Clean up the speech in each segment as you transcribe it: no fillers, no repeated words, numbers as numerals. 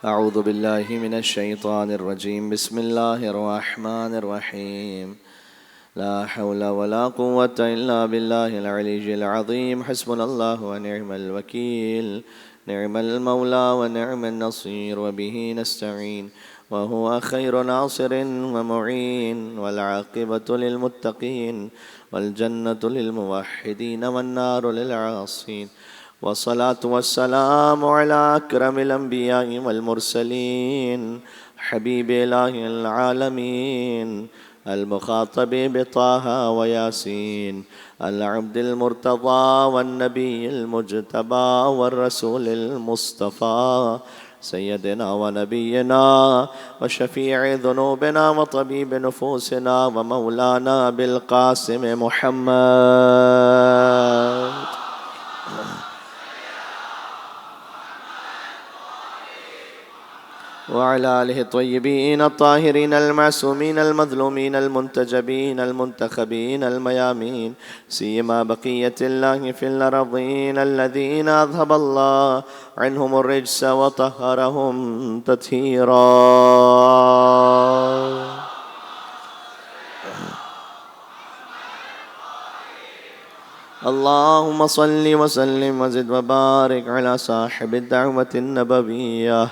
أعوذ بالله من الشيطان الرجيم. بسم الله الرحمن الرحيم. لا حول ولا قوة إلا بالله العلي العظيم. حسبنا الله ونعم الوكيل. نعم المولى ونعم النصير وبه نستعين وهو خير ناصر ومعين والعاقبة للمتقين والجنة للموحدين والنار للعاصين. والصلاة والسلام على أكرم الأنبياء والمرسلين حبيب إله العالمين المخاطب بطه وياسين العبد المرتضى والنبي المجتبى والرسول المصطفى سيدنا ونبينا وشفيع ذنوبنا وطبيب نفوسنا ومولانا بالقاسم محمد وعلى آله الطيبين الطاهرين المعصومين المظلومين المنتجبين المنتخبين الميامين سيما بقية الله في الأرضين الذين أذهب الله عنهم الرجس وطهرهم تطهيرا. اللهم صل وسلم وزد وبارك على صاحب الدعوة النبوية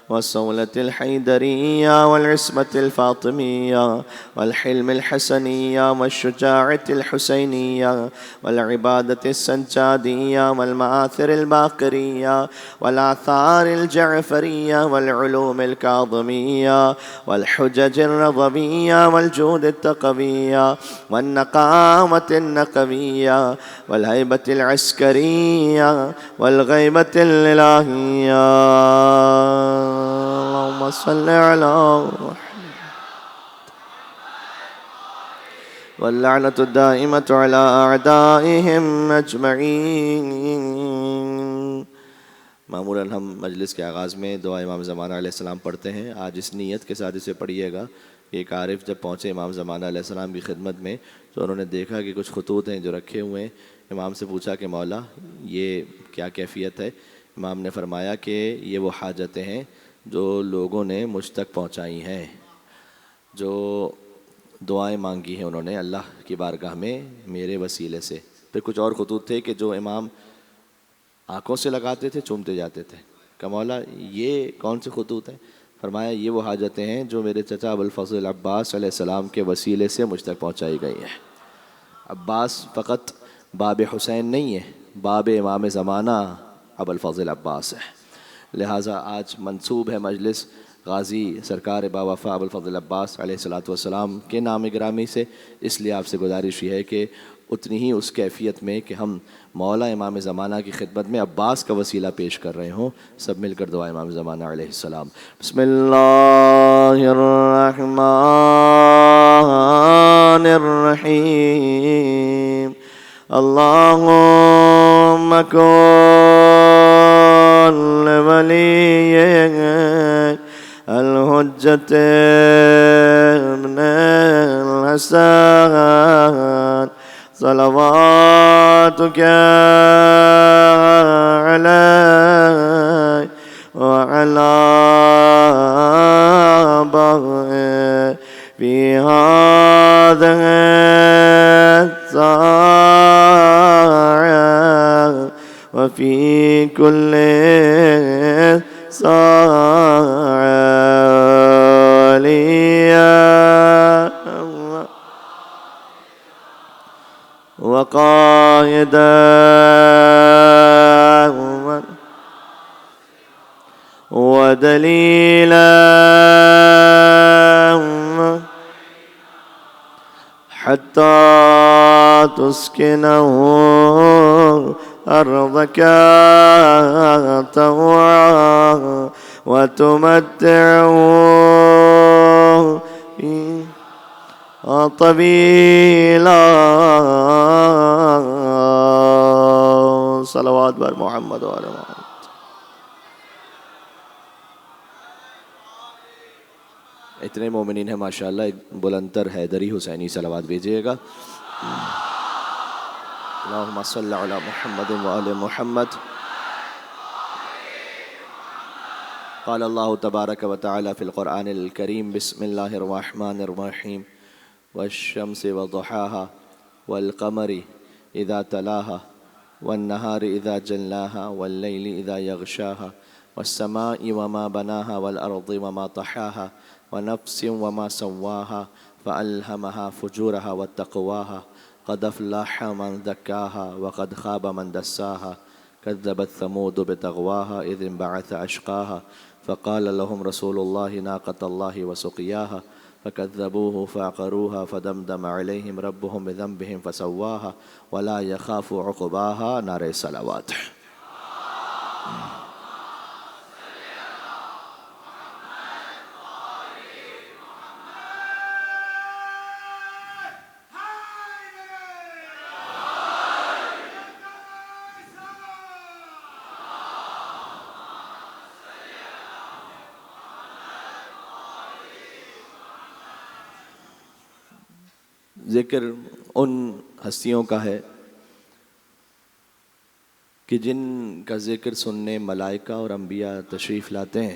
والصولة الحيدرية والعصمة الفاطمية والحلم الحسنية والشجاعة الحسينية والعبادة السجادية والمآثر الباقرية والآثار الجعفرية والعلوم الكاظمية والحجج الرضوية والجود التقوية والنقامة النقوية والهيبة العسكرية والغيبة الإلهية. اللهم صل على محمد. واللعنة الدائمة على أعدائهم أجمعين. معمولاً ہم مجلس کے آغاز میں دعا امام زمانہ علیہ السلام پڑھتے ہیں. آج اس نیت کے ساتھ اسے پڑھیے گا کہ ایک عارف جب پہنچے امام زمانہ علیہ السلام کی خدمت میں تو انہوں نے دیکھا کہ کچھ خطوط ہیں جو رکھے ہوئے ہیں. امام سے پوچھا کہ مولا یہ کیا کیفیت ہے؟ امام نے فرمایا کہ یہ وہ حاجتیں ہیں جو لوگوں نے مجھ تک پہنچائی ہیں، جو دعائیں مانگی ہیں انہوں نے اللہ کی بارگاہ میں میرے وسیلے سے. پھر کچھ اور خطوط تھے کہ جو امام آنکھوں سے لگاتے تھے، چومتے جاتے تھے. کہ مولا یہ کون سے خطوط ہیں؟ فرمایا یہ وہ حاجتیں ہیں جو میرے چچا ابوالفضل عباس علیہ السلام کے وسیلے سے مجھ تک پہنچائی گئی ہیں. عباس فقط باب حسین نہیں ہے، باب امام زمانہ ابوالفضل عباس ہے. لہٰذا آج منسوب ہے مجلس غازی سرکار با وفا ابوالفضل عباس علیہ السلام کے نام گرامی سے. اس لیے آپ سے گزارش یہ ہے کہ اتنی ہی اس کیفیت میں کہ ہم مولا امام زمانہ کی خدمت میں عباس کا وسیلہ پیش کر رہے ہوں، سب مل کر دعا امام زمانہ علیہ السلام. بسم اللہ الرحمن الرحیم. اللہم کن لولیک الحجۃ ابن الحسن صلواتک علیہ وعلی آبائہ فی ہذہ الساعة وفی کل ساعة وقائدا ودلیلا حتى تسكنه أرضك طوعا وتمتعه طويلا. صلوات بر محمد وآل محمد. اتنے مومنین ہیں ماشاءاللہ. بلندر حیدری حسینی صلوات بھیجیے گا. اللہم صل علی محمد وآل محمد. قال اللہ تبارک و تعالی فی القرآن الکریم بسم اللہ الرحمن الرحیم والشمس وضحاها والقمر اذا تلاها والنہار اذا جلاها واللیل اذا یغشاها والسماء وما بناها والارض وما طحاها ونفس وما سواها فألهمها فجورها وتقواها قد افلح من زکاها وقد خاب من دساها كذبت ثمود بطغواها إذ انبعث أشقاها فقال لهم رسول الله ناقة الله وسقياها فكذبوه فعقروها فدمدم عليهم ربهم بذنبهم فسواها ولا يخاف عقباها نار الصلوات. ذکر ان ہستیوں کا ہے کہ جن کا ذکر سننے ملائکہ اور انبیاء تشریف لاتے ہیں،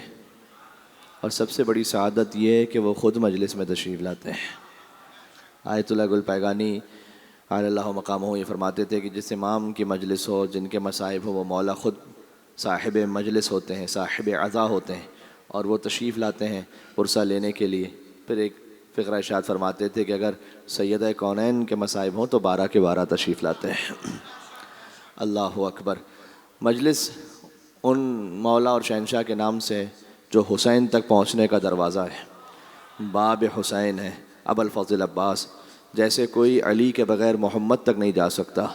اور سب سے بڑی سعادت یہ ہے کہ وہ خود مجلس میں تشریف لاتے ہیں. آیت اللہ گل پیگانی علی اللہ مقامہ یہ فرماتے تھے کہ جس امام کی مجلس ہو، جن کے مصائب ہو، وہ مولا خود صاحب مجلس ہوتے ہیں، صاحب عزا ہوتے ہیں، اور وہ تشریف لاتے ہیں پرسہ لینے کے لیے. پھر ایک فقرہ ارشاد فرماتے تھے کہ اگر سیدہ کونین کے مصائب ہوں تو 12 کے 12 تشریف لاتے ہیں. اللہ اکبر. مجلس ان مولا اور شہنشاہ کے نام سے جو حسین تک پہنچنے کا دروازہ ہے، باب حسین ہے، ابو الفضل عباس. جیسے کوئی علی کے بغیر محمد تک نہیں جا سکتا،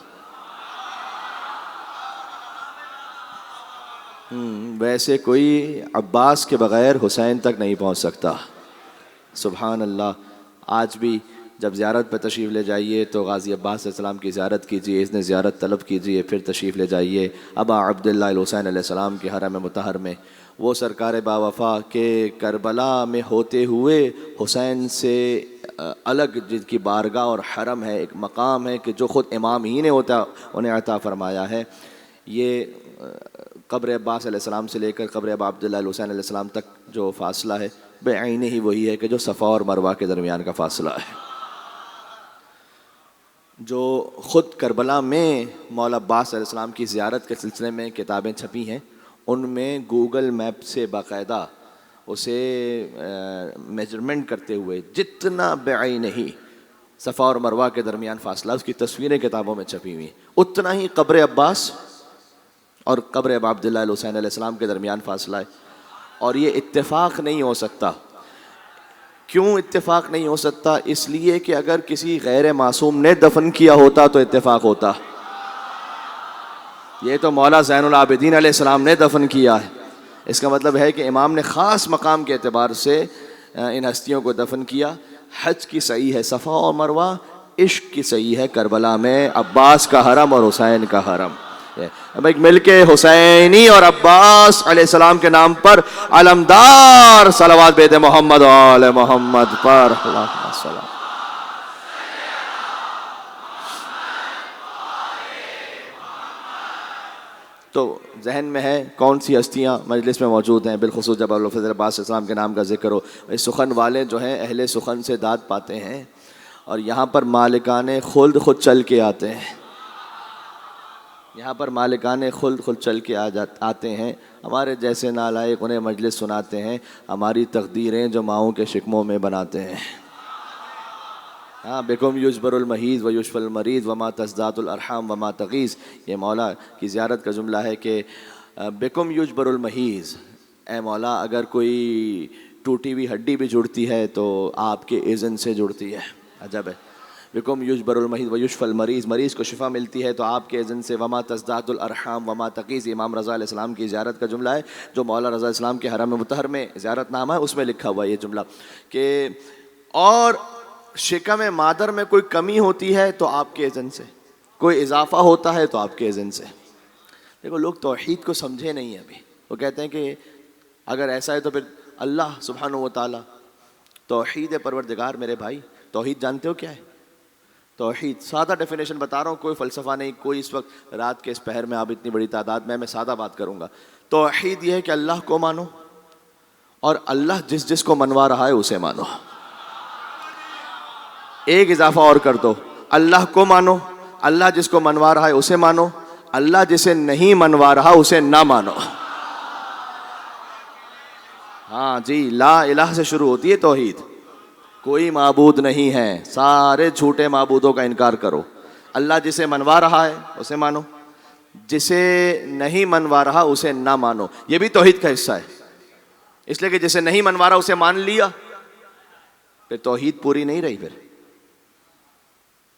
ویسے کوئی عباس کے بغیر حسین تک نہیں پہنچ سکتا. سبحان اللہ. آج بھی جب زیارت پہ تشریف لے جائیے تو غازی عباس علیہ السلام کی زیارت کیجیے، اس نے زیارت طلب کیجیے، پھر تشریف لے جائیے ابا عبداللہ الحسین علیہ السلام کے حرم مطہر میں. وہ سرکار باوفا کے کربلا میں ہوتے ہوئے حسین سے الگ جن کی بارگاہ اور حرم ہے، ایک مقام ہے کہ جو خود امام ہی نے ہوتا انہیں عطا فرمایا ہے. یہ قبر عباس علیہ السلام سے لے کر قبر ابا عبداللہ الحسین علیہ السلام تک جو فاصلہ ہے بعینہ ہی وہی ہے کہ جو صفا اور مروہ کے درمیان کا فاصلہ ہے. جو خود کربلا میں مولا عباس علیہ السلام کی زیارت کے سلسلے میں کتابیں چھپی ہیں، ان میں گوگل میپ سے باقاعدہ اسے میجرمنٹ کرتے ہوئے جتنا بعینہ ہی صفا اور مروہ کے درمیان فاصلہ، اس کی تصویریں کتابوں میں چھپی ہوئی ہیں، اتنا ہی قبر عباس اور قبر ابا عبداللہ الحسین علیہ السلام کے درمیان فاصلہ ہے. اور یہ اتفاق نہیں ہو سکتا. کیوں اتفاق نہیں ہو سکتا؟ اس لیے کہ اگر کسی غیر معصوم نے دفن کیا ہوتا تو اتفاق ہوتا. یہ تو مولا زین العابدین علیہ السلام نے دفن کیا ہے. اس کا مطلب ہے کہ امام نے خاص مقام کے اعتبار سے ان ہستیوں کو دفن کیا. حج کی صحیح ہے صفا اور مروہ، عشق کی صحیح ہے کربلا میں عباس کا حرم اور حسین کا حرم. اب ایک مل کے حسینی اور عباس علیہ السلام کے نام پر علمدار صلوات بیت محمد و آل محمد پر. اللہم صل. تو ذہن میں ہے کون سی ہستیاں مجلس میں موجود ہیں، بالخصوص جب ابو الفضل عباس علیہ السلام کے نام کا ذکر ہو. اس سخن والے جو ہیں اہل سخن سے داد پاتے ہیں، اور یہاں پر مالکان خلد خود چل کے آتے ہیں. یہاں پر مالکان خلد چل کے آتے ہیں. ہمارے جیسے نالائق انہیں مجلس سناتے ہیں، ہماری تقدیریں جو ماؤں کے شکموں میں بناتے ہیں. ہاں، بکم یجبر المحیض و یشفی المریض وما تزداد الارحام وما تغیظ. یہ مولا کی زیارت کا جملہ ہے کہ بکم یجبر المحیض، اے مولا اگر کوئی ٹوٹی ہوئی ہڈی بھی جڑتی ہے تو آپ کے اذن سے جڑتی ہے. عجب ہے. بکم یجبر المحیض و یشفی المریض، مریض کو شفا ملتی ہے تو آپ کے اذن سے. وما تزداد الارحام وما تغیظ، امام رضا علیہ السلام کی زیارت کا جملہ ہے جو مولا رضا علیہ السلام کے حرم مطہر میں زیارت نامہ ہے اس میں لکھا ہوا یہ جملہ کہ اور شکم مادر میں کوئی کمی ہوتی ہے تو آپ کے اذن سے، کوئی اضافہ ہوتا ہے تو آپ کے اذن سے. دیکھو لوگ توحید کو سمجھے نہیں ہیں ابھی. وہ کہتے ہیں کہ اگر ایسا ہے تو پھر اللہ سبحانہ و تعالی توحید پروردگار. میرے بھائی توحید جانتے ہو کیا ہے؟ توحید سادہ ڈیفینیشن بتا رہا ہوں، کوئی فلسفہ نہیں، کوئی اس وقت رات کے اس پہر میں آپ اتنی بڑی تعداد میں سادہ بات کروں گا. توحید یہ ہے کہ اللہ کو مانو، اور اللہ جس جس کو منوا رہا ہے اسے مانو. ایک اضافہ اور کر دو, اللہ کو مانو, اللہ جس کو منوا رہا ہے اسے مانو, اللہ جسے نہیں منوا رہا اسے نہ مانو. ہاں جی, لا الہ سے شروع ہوتی ہے توحید. کوئی معبود نہیں ہے, سارے جھوٹے معبودوں کا انکار کرو. اللہ جسے منوا رہا ہے اسے مانو, جسے نہیں منوا رہا اسے نہ مانو. یہ بھی توحید کا حصہ ہے, اس لیے کہ جسے نہیں منوا رہا اسے مان لیا پھر توحید پوری نہیں رہی. پھر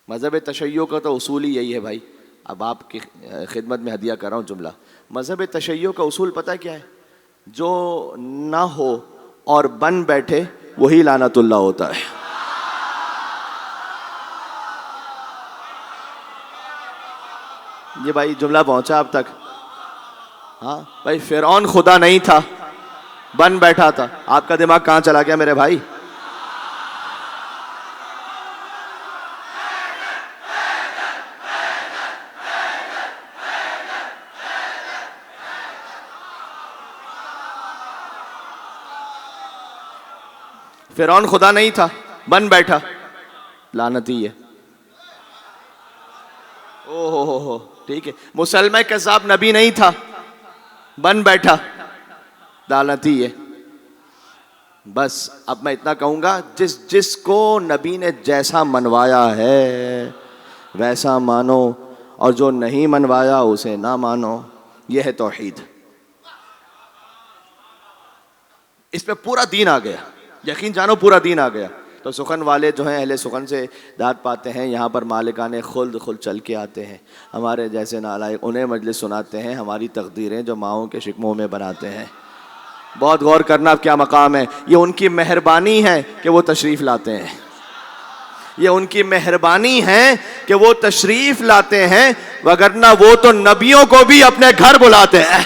مذہب تشیع کا تو اصول ہی یہی ہے بھائی. اب آپ کی خدمت میں ہدیہ کر رہا ہوں جملہ. مذہب تشیع کا اصول پتہ کیا ہے؟ جو نہ ہو اور بن بیٹھے وہی لعنت اللہ ہوتا ہے. یہ بھائی جملہ پہنچا اب تک؟ ہاں بھائی, فرعون خدا نہیں تھا, بن بیٹھا تھا. آپ کا دماغ کہاں چلا گیا میرے بھائی؟ فرعون خدا نہیں تھا, بن بیٹھا, لعنتی ہے. او ہو, ٹھیک ہے. مسلمہ کذاب نبی نہیں تھا, بن بیٹھا, لعنتی ہے. بس اب میں اتنا کہوں گا, جس جس کو نبی نے جیسا منوایا ہے ویسا مانو, اور جو نہیں منوایا اسے نہ مانو. یہ ہے توحید. اس پہ پورا دین آ گیا, یقین جانو پورا دین آ گیا. تو سخن والے جو ہیں اہل سخن سے داد پاتے ہیں, یہاں پر مالکان خلد خود چل کے آتے ہیں. ہمارے جیسے نالائق انہیں مجلس سناتے ہیں ہماری تقدیریں جو ماؤں کے شکموں میں بناتے ہیں. بہت غور کرنا اب کیا مقام ہے. یہ ان کی مہربانی ہے کہ وہ تشریف لاتے ہیں, یہ ان کی مہربانی ہے کہ وہ تشریف لاتے ہیں, وگرنہ وہ تو نبیوں کو بھی اپنے گھر بلاتے ہیں.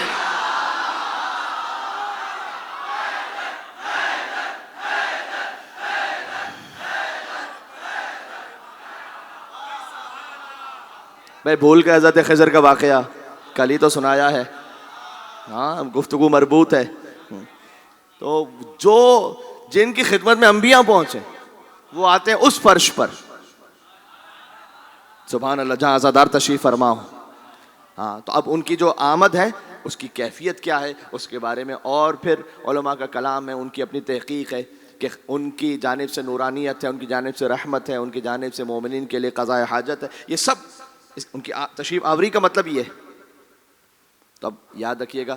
بھائی بھول کے حضرت خضر کا واقعہ کل ہی تو سنایا ہے. ہاں گفتگو مربوط ہے. تو جو جن کی خدمت میں انبیاء پہنچے وہ آتے ہیں اس فرش پر, سبحان اللہ, جہاں عزادار تشریف فرما ہو. ہاں تو اب ان کی جو آمد ہے اس کی کیفیت کیا ہے اس کے بارے میں اور پھر علماء کا کلام ہے, ان کی اپنی تحقیق ہے کہ ان کی جانب سے نورانیت ہے, ان کی جانب سے رحمت ہے, ان کی جانب سے مومنین کے لیے قضاء حاجت ہے. یہ سب ان کی تشریف آوری کا مطلب یہ ہے. تو اب یاد رکھیے گا,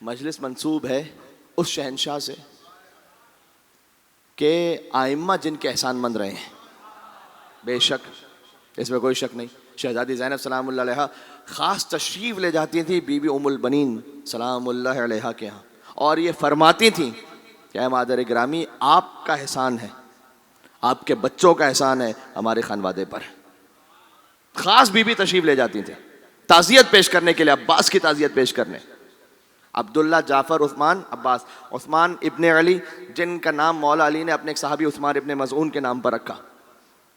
مجلس منسوب ہے اس شہنشاہ سے کہ آئمہ جن کے احسان مند رہے ہیں, بے شک اس میں کوئی شک نہیں. شہزادی زینب سلام اللہ علیہا خاص تشریف لے جاتی تھیں بی بی ام البنین سلام اللہ علیہا کے ہاں, اور یہ فرماتی تھیں کہ اے مادر گرامی آپ کا احسان ہے, آپ کے بچوں کا احسان ہے ہمارے خانوادے پر. خاص بی بی تشریف لے جاتی تھیں تعزیت پیش کرنے کے لیے, عباس کی تعزیت پیش کرنے. عبداللہ, جعفر, عثمان, عباس. عثمان ابن علی جن کا نام مولا علی نے اپنے ایک صحابی عثمان ابن مظعون کے نام پر رکھا.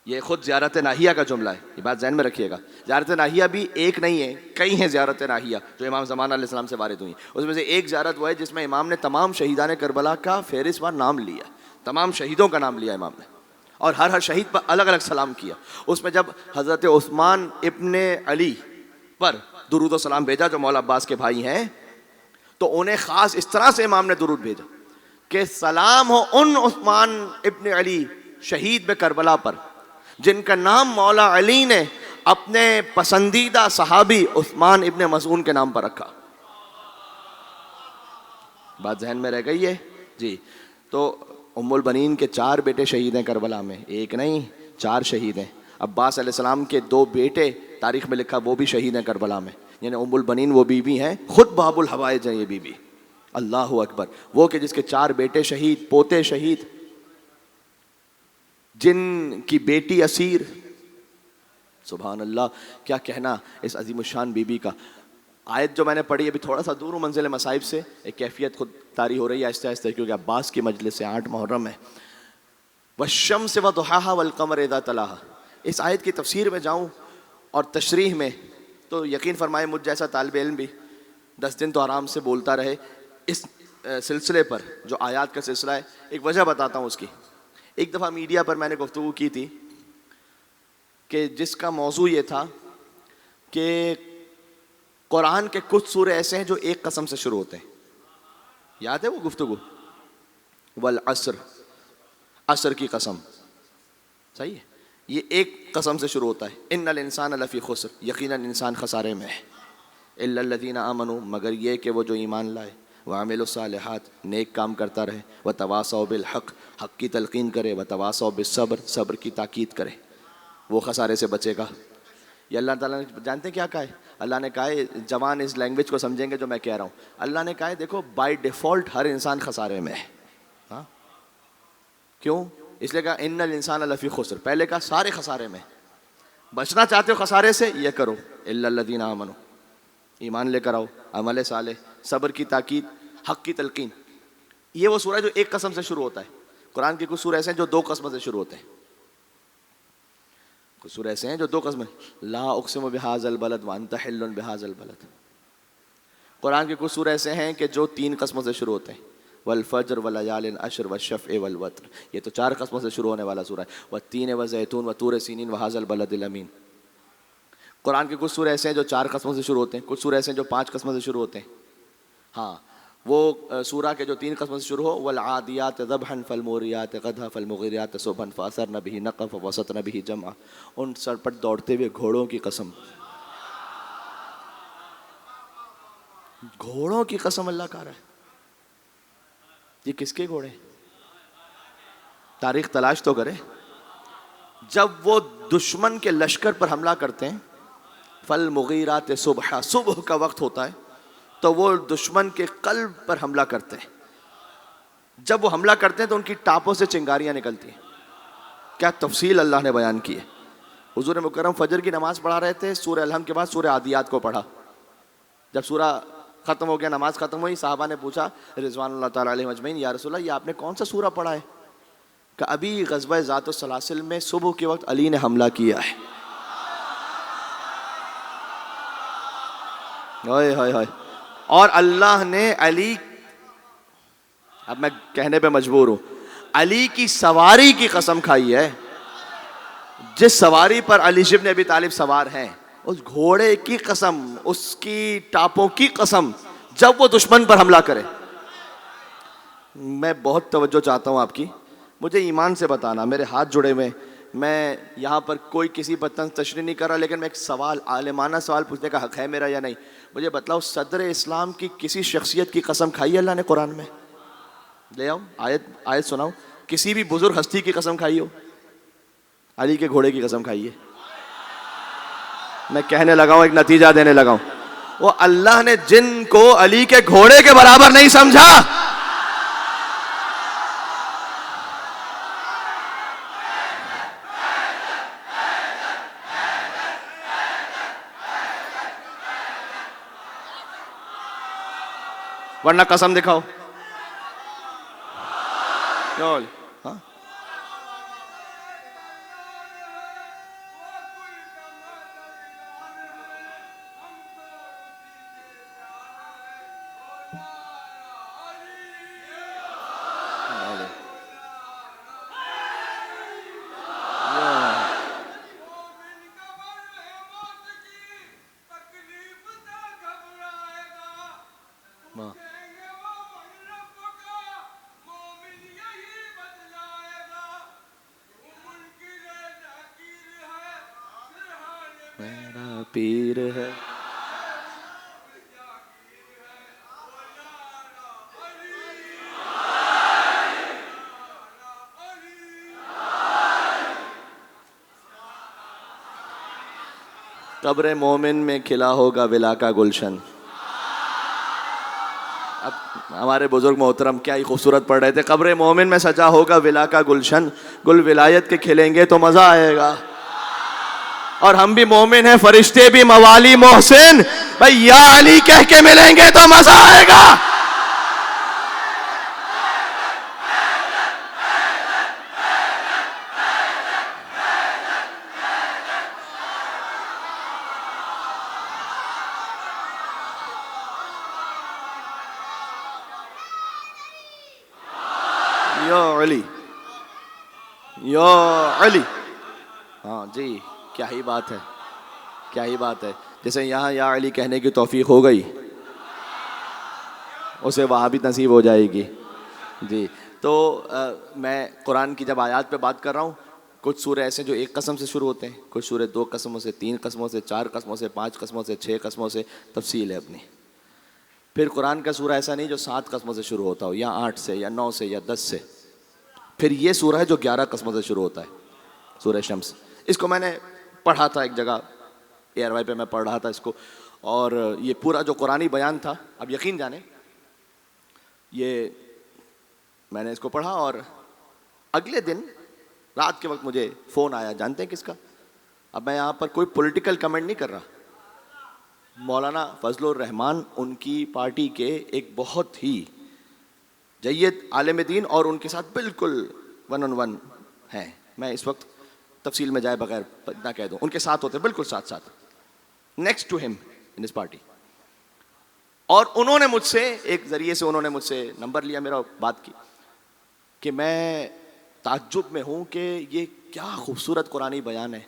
یہ خود زیارت ناہیہ کا جملہ ہے, یہ بات ذہن میں رکھیے گا. زیارت ناہیہ بھی ایک نہیں ہے, کئی ہیں زیارت ناہیہ جو امام زمانہ علیہ السلام سے وارد ہوئی. اس میں سے ایک زیارت وہ ہے جس میں امام نے تمام شہیدان کربلا کا فہرست وار نام لیا, تمام شہیدوں کا نام لیا امام نے, اور ہر شہید پر الگ الگ سلام کیا. اس میں جب حضرت عثمان ابن علی پر درود و سلام بھیجا جو مولا عباس کے بھائی ہیں, تو انہیں خاص اس طرح سے امام نے درود بھیجا کہ سلام ہو ان عثمان ابن علی شہید کربلا پر جن کا نام مولا علی نے اپنے پسندیدہ صحابی عثمان ابن مظعون کے نام پر رکھا. بات ذہن میں رہ گئی ہے جی. تو ام البنین کے 4 بیٹے شہید ہیں کربلا میں, ایک نہیں 4 شہید ہیں. عباس علیہ السلام کے 2 بیٹے تاریخ میں لکھا وہ بھی شہید ہیں کربلا میں, یعنی ام البنین وہ بی بی ہیں, خود باب الحوائج ہیں یہ بی بی. اللہ اکبر. وہ کہ جس کے 4 بیٹے شہید, پوتے شہید, جن کی بیٹی اسیر. سبحان اللہ, کیا کہنا اس عظیم الشان بی بی کا. آیت جو میں نے پڑھی ابھی تھوڑا سا دور ہوں منزل مصائب سے, ایک کیفیت خود طاری ہو رہی ہے آہستہ آہستہ, کیونکہ عباس کی مجلس سے 8 محرم ہے. والشمس وضحاها والقمر اذا تلاها. اس آیت کی تفسیر میں جاؤں اور تشریح میں تو یقین فرمائے مجھ جیسا طالب علم بھی 10 دن تو آرام سے بولتا رہے. اس سلسلے پر جو آیات کا سلسلہ ہے، ایک وجہ بتاتا ہوں اس کی. ایک دفعہ میڈیا پر میں نے گفتگو کی تھی کہ جس کا موضوع یہ تھا کہ قرآن کے کچھ سورے ایسے ہیں جو ایک قسم سے شروع ہوتے ہیں. یاد ہے وہ گفتگو؟ والعصر، عصر کی قسم. صحیح ہے، یہ ایک قسم سے شروع ہوتا ہے. ان الانسان لفی خسر، یقیناً انسان خسارے میں ہے. الا الذین آمنوا، مگر یہ کہ وہ جو ایمان لائے، وعملوا الصالحات، نیک کام کرتا رہے، وتواصوا بالحق، حق کی تلقین کرے، وتواصوا بالصبر، صبر کی تاکید کرے، وہ خسارے سے بچے گا. یہ اللہ تعالیٰ نے جانتے ہیں کیا کہا ہے؟ اللہ نے کہا ہے، جوان اس لینگویج کو سمجھیں گے جو میں کہہ رہا ہوں. اللہ نے کہا ہے دیکھو بائی ڈیفالٹ ہر انسان خسارے میں ہے. ہاں کیوں؟ اس لیے کہا ان الانسان لفی خسر، پہلے کہا سارے خسارے میں. بچنا چاہتے ہو خسارے سے، یہ کرو، الا الذین آمنوا، ایمان لے کر آؤ، عمل صالح، صبر کی تاکید، حق کی تلقین. یہ وہ سورہ جو ایک قسم سے شروع ہوتا ہے. قرآن کے کچھ سورہ ایسے ہیں جو دو قسموں سے شروع ہوتے ہیں. کچھ سورہ ایسے ہیں جو دو قسم، لا اقسم بہذا البلد وانت حل بہذا البلد. قرآن کے کچھ سورہ ایسے ہیں کہ جو تین قسموں سے شروع ہوتے ہیں، والفجر ولیال عشر والشفع والوتر. یہ تو چار قسموں سے شروع ہونے والا سورہ ہے. والتین والزیتون وطور سینین وہذا البلد الامین. قرآن کے کچھ سورہ ایسے ہیں جو چار قسموں سے شروع ہوتے ہیں، کچھ سورہ ایسے ہیں جو پانچ قسموں سے شروع ہوتے ہیں. ہاں وہ سورہ کے جو تین قسموں سے شروع ہو، والعادیات ذبحا فالموریات قدحا فالمغیرات صبحا فاثرن به نقعا فوسطن به جمعا. ان سر پر دوڑتے ہوئے گھوڑوں کی قسم، گھوڑوں کی قسم اللہ کہہ رہا ہے. یہ کس کے گھوڑے؟ تاریخ تلاش تو کرے. جب وہ دشمن کے لشکر پر حملہ کرتے ہیں، فالمغیرات صبحا، صبح کا وقت ہوتا ہے تو وہ دشمن کے قلب پر حملہ کرتے ہیں. جب وہ حملہ کرتے ہیں تو ان کی ٹاپوں سے چنگاریاں نکلتی ہیں. کیا تفصیل اللہ نے بیان کی ہے. حضور مکرم فجر کی نماز پڑھا رہے تھے، سورہ الحمد کے بعد سورہ عادیات کو پڑھا. جب سورہ ختم ہو گیا، نماز ختم ہوئی، صحابہ نے پوچھا رضوان اللہ تعالیٰ علیہ اجمعین، یا رسول اللہ یہ آپ نے کون سا سورہ پڑھا ہے؟ کہ ابھی غزوہ ذات السلاسل میں صبح کے وقت علی نے حملہ کیا ہے. ہائے ہائے ہائے. اور اللہ نے علی، اب میں کہنے پہ مجبور ہوں، علی کی سواری کی قسم کھائی ہے. جس سواری پر علی ابن ابی طالب سوار ہیں، اس گھوڑے کی قسم، اس کی ٹاپوں کی قسم، جب وہ دشمن پر حملہ کرے. میں بہت توجہ چاہتا ہوں آپ کی. مجھے ایمان سے بتانا، میرے ہاتھ جڑے ہوئے، میں یہاں پر کوئی کسی پر طنز تشریح نہیں کر رہا، لیکن میں ایک سوال، عالمانہ سوال پوچھنے کا حق ہے میرا یا نہیں. مجھے بتلاؤ، صدر اسلام کی کسی شخصیت کی قسم کھائی ہے اللہ نے قرآن میں؟ لے آؤ آیت سناؤ. کسی بھی بزرگ ہستی کی قسم کھائی ہو؟ علی کے گھوڑے کی قسم کھائی ہے. میں کہنے لگا ہوں، ایک نتیجہ دینے لگا ہوں. وہ اللہ نے جن کو علی کے گھوڑے کے برابر نہیں سمجھا، ورنہ قسم دکھاؤ. ہاں میرا پیر ہے. قبر مومن میں کھلا ہوگا ولا کا گلشن. اب ہمارے بزرگ محترم کیا ہی خوبصورت پڑھ رہے تھے، قبر مومن میں سجا ہوگا ولا کا گلشن، گل ولایت کے کھلیں گے تو مزہ آئے گا. اور ہم بھی مومن ہیں، فرشتے بھی موالی محسن، بھائی یا علی کہہ کے ملیں گے تو مزہ آئے گا. یا علی یا علی. ہاں جی، کیا ہی بات ہے، کیا ہی بات ہے. جیسے یہاں یا علی کہنے کی توفیق ہو گئی، اسے وہاں بھی نصیب ہو جائے گی. جی تو میں قرآن کی جب آیات پہ بات کر رہا ہوں، کچھ سورے ایسے جو ایک قسم سے شروع ہوتے ہیں، کچھ سورے 2 قسموں سے، 3 قسموں سے، 4 قسموں سے، 5 قسموں سے، 6 قسموں سے، تفصیل ہے اپنی. پھر قرآن کا سورہ ایسا نہیں جو 7 قسموں سے شروع ہوتا ہو، یا 8 سے، یا 9 سے، یا 10 سے. پھر یہ سورہ ہے جو 11 قسموں سے شروع ہوتا ہے، سورہ شمس. اس کو میں نے پڑھا تھا ایک جگہ، ایئر وائی پہ میں پڑھ رہا تھا اس کو، اور یہ پورا جو قرآنی بیان تھا، اب یقین جانیں یہ میں نے اس کو پڑھا، اور اگلے دن رات کے وقت مجھے فون آیا. جانتے ہیں کس کا؟ اب میں یہاں پر کوئی پولیٹیکل کمنٹ نہیں کر رہا. مولانا فضل الرحمان ان کی پارٹی کے ایک بہت ہی جید عالم دین، اور ان کے ساتھ بالکل 1 on 1 ہیں. میں اس وقت تفصیل میں جائے بغیر نہ کہہ دوں، ان کے ساتھ ہوتے بالکل ساتھ ساتھ، نیکسٹ ٹو ہم ان ہز پارٹی. اور انہوں نے مجھ سے ایک ذریعے سے انہوں نے مجھ سے نمبر لیا میرا، بات کی کہ میں تعجب میں ہوں کہ یہ کیا خوبصورت قرآنی بیان ہے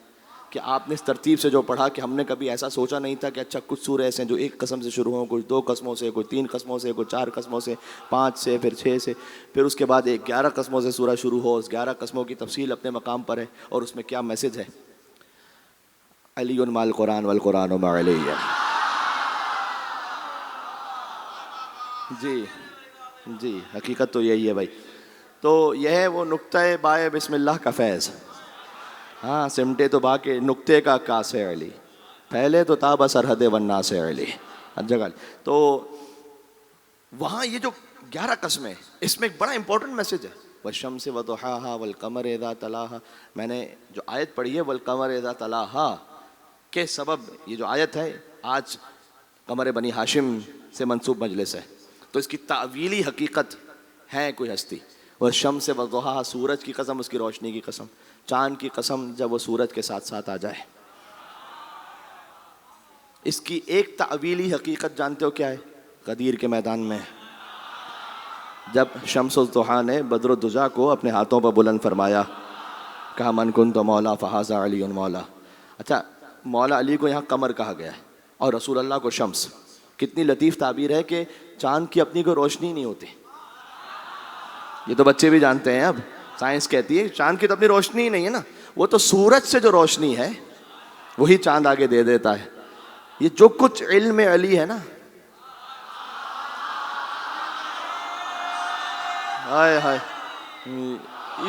کہ آپ نے اس ترتیب سے جو پڑھا، کہ ہم نے کبھی ایسا سوچا نہیں تھا کہ اچھا کچھ سورے ایسے ہیں جو 1 قسم سے شروع ہوں، کچھ 2 قسموں سے، کوئی 3 قسموں سے، کوئی 4 قسموں سے، 5 سے، پھر 6 سے، پھر اس کے بعد ایک 11 قسموں سے سورہ شروع ہو. اس 11 قسموں کی تفصیل اپنے مقام پر ہے، اور اس میں کیا میسج ہے. علی مع القرآن والقرآن مع علی. جی جی، حقیقت تو یہی ہے بھائی. تو یہ ہے وہ نقطۂ بائے بسم اللہ کا فیض. ہاں سمٹے تو با کے نقطے کا کاس ہے علی، پہلے تو تاب سرحد وننا سے علی ہر جگہ. تو وہاں یہ جو 11 قسمیں، اس میں ایک بڑا امپورٹنٹ میسج ہے. والشمس وضحاها والقمر اذا تلاها. میں نے جو آیت پڑھی ہے والقمر اذا تلاها کے سبب، یہ جو آیت ہے آج قمر بنی ہاشم سے منسوب مجلس ہے، تو اس کی تعویلی حقیقت ہے کوئی ہستی. والشمس وضحاها، سورج کی قسم، اس کی روشنی کی قسم، چاند کی قسم جب وہ سورج کے ساتھ ساتھ آ جائے. اس کی ایک تعویلی حقیقت جانتے ہو کیا ہے؟ غدیر کے میدان میں جب شمس الضحیٰ نے بدر الدجا کو اپنے ہاتھوں پر بلند فرمایا، کہا من کنت مولا فہذا علی مولا. اچھا مولا علی کو یہاں قمر کہا گیا ہے اور رسول اللہ کو شمس. کتنی لطیف تعبیر ہے کہ چاند کی اپنی کوئی روشنی نہیں ہوتی. یہ تو بچے بھی جانتے ہیں، اب سائنس کہتی ہے چاند کی تو اپنی روشنی ہی نہیں ہے نا، وہ تو سورج سے جو روشنی ہے وہی چاند آگے دے دیتا ہے. یہ جو کچھ علم علی ہے نا، ہائے ہائے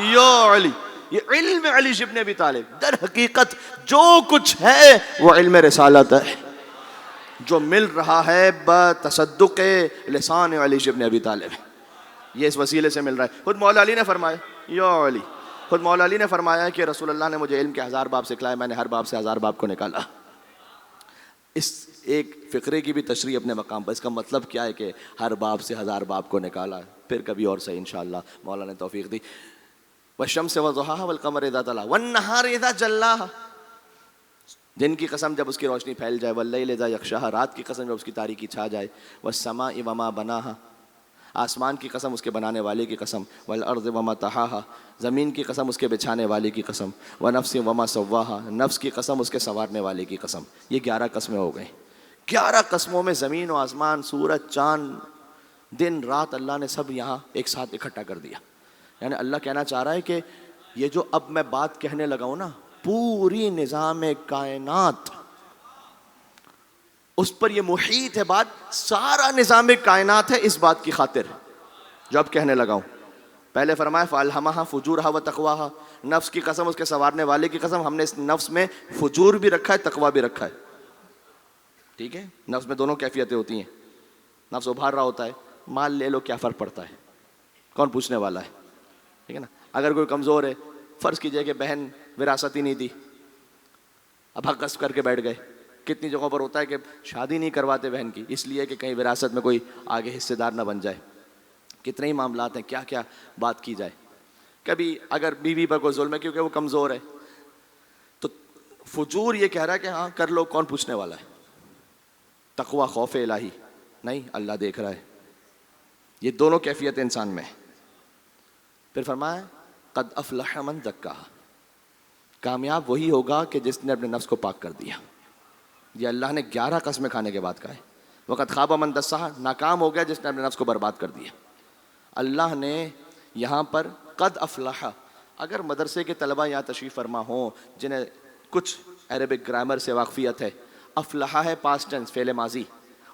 یا علی، یہ علم علی ابن ابی طالب در حقیقت جو کچھ ہے وہ علم رسالت ہے، جو مل رہا ہے بتصدق لسان علی ابن ابی طالب. یہ اس وسیلے سے مل رہا ہے. خود مولا علی نے فرمایا یا علی، خود مولا علی نے فرمایا کہ رسول اللہ نے مجھے علم کے 1000 باب سکھلائے، میں نے ہر باب سے 1000 باب کو نکالا. اس ایک فقرے کی بھی تشریح اپنے مقام پر. اس کا مطلب کیا ہے کہ ہر باب سے 1000 باب کو نکالا؟ پھر کبھی اور صحیح انشاءاللہ مولا نے توفیق دی. والشمس وضحاها والقمر اذا تلاها والنهار اذا جلاها، دن کی قسم جب اس کی روشنی پھیل جائے، واللیل اذا یغشاها، رات کی قسم جب اس کی تاریکی چھا جائے، والسماء وما بناها، آسمان کی قسم اس کے بنانے والے کی قسم، والارض وما طحاها، زمین کی قسم اس کے بچھانے والے کی قسم، ونفس وما سواها، نفس کی قسم اس کے سنوارنے والے کی قسم. یہ 11 قسمیں ہو گئیں. 11 قسموں میں زمین و آسمان، سورج، چاند، دن رات، اللہ نے سب یہاں ایک ساتھ اکٹھا کر دیا. یعنی اللہ کہنا چاہ رہا ہے کہ یہ جو اب میں بات کہنے لگا ہوں نا، پوری نظام کائنات، اس پر یہ محیط ہے بات، سارا نظام کائنات ہے اس بات کی خاطر جو اب کہنے لگا ہوں. پہلے فرمایا فَأَلْهَمَهَا فُجُورَهَا وَتَقْوَاهَا، نفس کی قسم، اس کے سنوارنے والے کی قسم. ہم نے اس نفس میں فجور بھی رکھا ہے، تقویٰ بھی رکھا ہے. ٹھیک ہے، نفس میں دونوں کیفیتیں ہوتی ہیں. نفس ابھار رہا ہوتا ہے، مال لے لو کیا فرق پڑتا ہے، کون پوچھنے والا ہے. ٹھیک ہے نا. اگر کوئی کمزور ہے، فرض کیجئے کہ بہن وراثت ہی نہیں دی، اب حق قصب کر کے بیٹھ گئے. کتنی جگہوں پر ہوتا ہے کہ شادی نہیں کرواتے بہن کی، اس لیے کہ کہیں وراثت میں کوئی آگے حصے دار نہ بن جائے. کتنے ہی معاملات ہیں، کیا کیا بات کی جائے. کبھی اگر بیوی پر کوئی ظلم ہے کیونکہ وہ کمزور ہے، تو فجور یہ کہہ رہا ہے کہ ہاں کر لو، کون پوچھنے والا ہے. تقویٰ خوف الہی، نہیں اللہ دیکھ رہا ہے. یہ دونوں کیفیت انسان میں. پھر فرمایا قد افلح من زکاہا، کامیاب وہی ہوگا کہ جس نے اپنے نفس کو پاک کر دیا. یہ اللہ نے 11 قسمیں کھانے کے بعد کہا ہے. وقد خاب من دساہا، ناکام ہو گیا جس نے اپنے نفس کو برباد کر دیا. اللہ نے یہاں پر قد افلح، اگر مدرسے کے طلبہ یہاں تشریف فرما ہوں جنہیں کچھ عربک گرامر سے واقفیت ہے، افلح ہے پاسٹ ٹینس، فعل ماضی،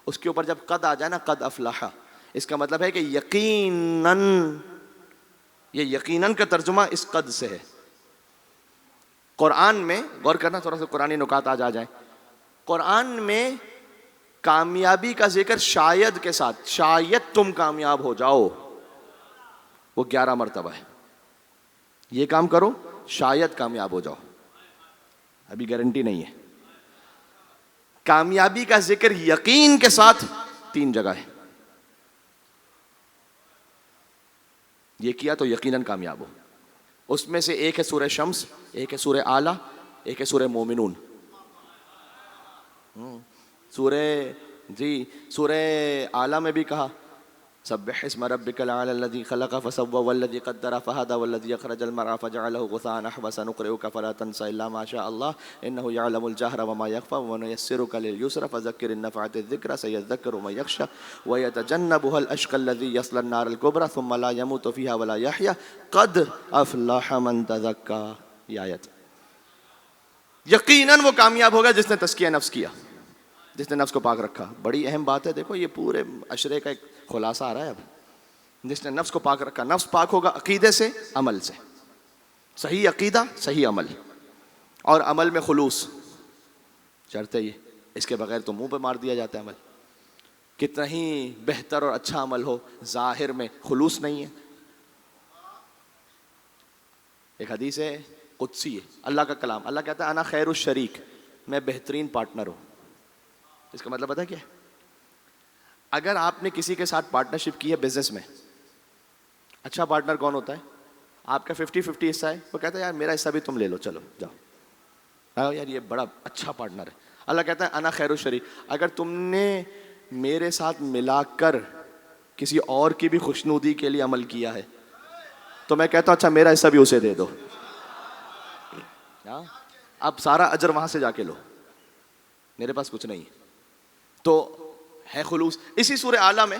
اس کے اوپر جب قد آ جائے نا قد افلح، اس کا مطلب ہے کہ یقیناً، یہ یقیناً کا ترجمہ اس قد سے ہے. قرآن میں غور کرنا، تھوڑا سا قرآنی نکات آج آ جائیں. قرآن میں کامیابی کا ذکر شاید کے ساتھ، شاید تم کامیاب ہو جاؤ، وہ 11 مرتبہ ہے. یہ کام کرو شاید کامیاب ہو جاؤ، ابھی گارنٹی نہیں ہے. کامیابی کا ذکر یقین کے ساتھ 3 جگہ ہے. یہ کیا تو یقیناً کامیاب ہو. اس میں سے ایک ہے سورہ شمس، ایک ہے سورہ اعلیٰ، ایک ہے سورہ مومنون. سورہ اعلیٰ میں بھی کہا سبح اسم ربک الاعلی الذی خلق فسوى والذی قدر فہدى والذی اخرج المرعى فجعله غثاء نحوا سنقرئک فلا تنسى الا ما شاء الله انه يعلم الجهر وما يخفى ونيسرك لليسرى فذكر ان نفعت الذكرى سيذكر من يخشى ويتجنبها الاشقى الذي يصلى النار الكبرى ثم لا يموت فيها ولا يحيى قد افلح من تزكى. یہ آیت یقیناً وہ کامیاب ہوگا جس نے تزکیہ نفس کیا، جس نے نفس کو پاک رکھا. بڑی اہم بات ہے، دیکھو یہ پورے عشرے کا ایک خلاصہ آ رہا ہے. اب جس نے نفس کو پاک رکھا، نفس پاک ہوگا عقیدے سے، عمل سے. صحیح عقیدہ، صحیح عمل، اور عمل میں خلوص شرط ہے. یہ اس کے بغیر تو منہ پہ مار دیا جاتا ہے. عمل کتنا ہی بہتر اور اچھا عمل ہو، ظاہر میں خلوص نہیں ہے. ایک حدیث ہے قدسی ہے، اللہ کا کلام. اللہ کہتا ہے انا خیر الشریک، میں بہترین پارٹنر ہوں. اس کا مطلب پتہ کیا ہے؟ اگر آپ نے کسی کے ساتھ پارٹنرشپ کی ہے بزنس میں، اچھا پارٹنر کون ہوتا ہے؟ آپ کا 50-50 حصہ ہے، وہ کہتا ہے یار میرا حصہ بھی تم لے لو، چلو جاؤ یار یہ بڑا اچھا پارٹنر ہے. اللہ کہتا ہے انا خیر الشریک. اگر تم نے میرے ساتھ ملا کر کسی اور کی بھی خوشنودی کے لیے عمل کیا ہے تو میں کہتا ہوں اچھا میرا حصہ بھی اسے دے دو. اب سارا اجر وہاں سے جا کے لو، میرے پاس کچھ نہیں ہے. تو ہے خلوص. اسی سورہ اعلیٰ میں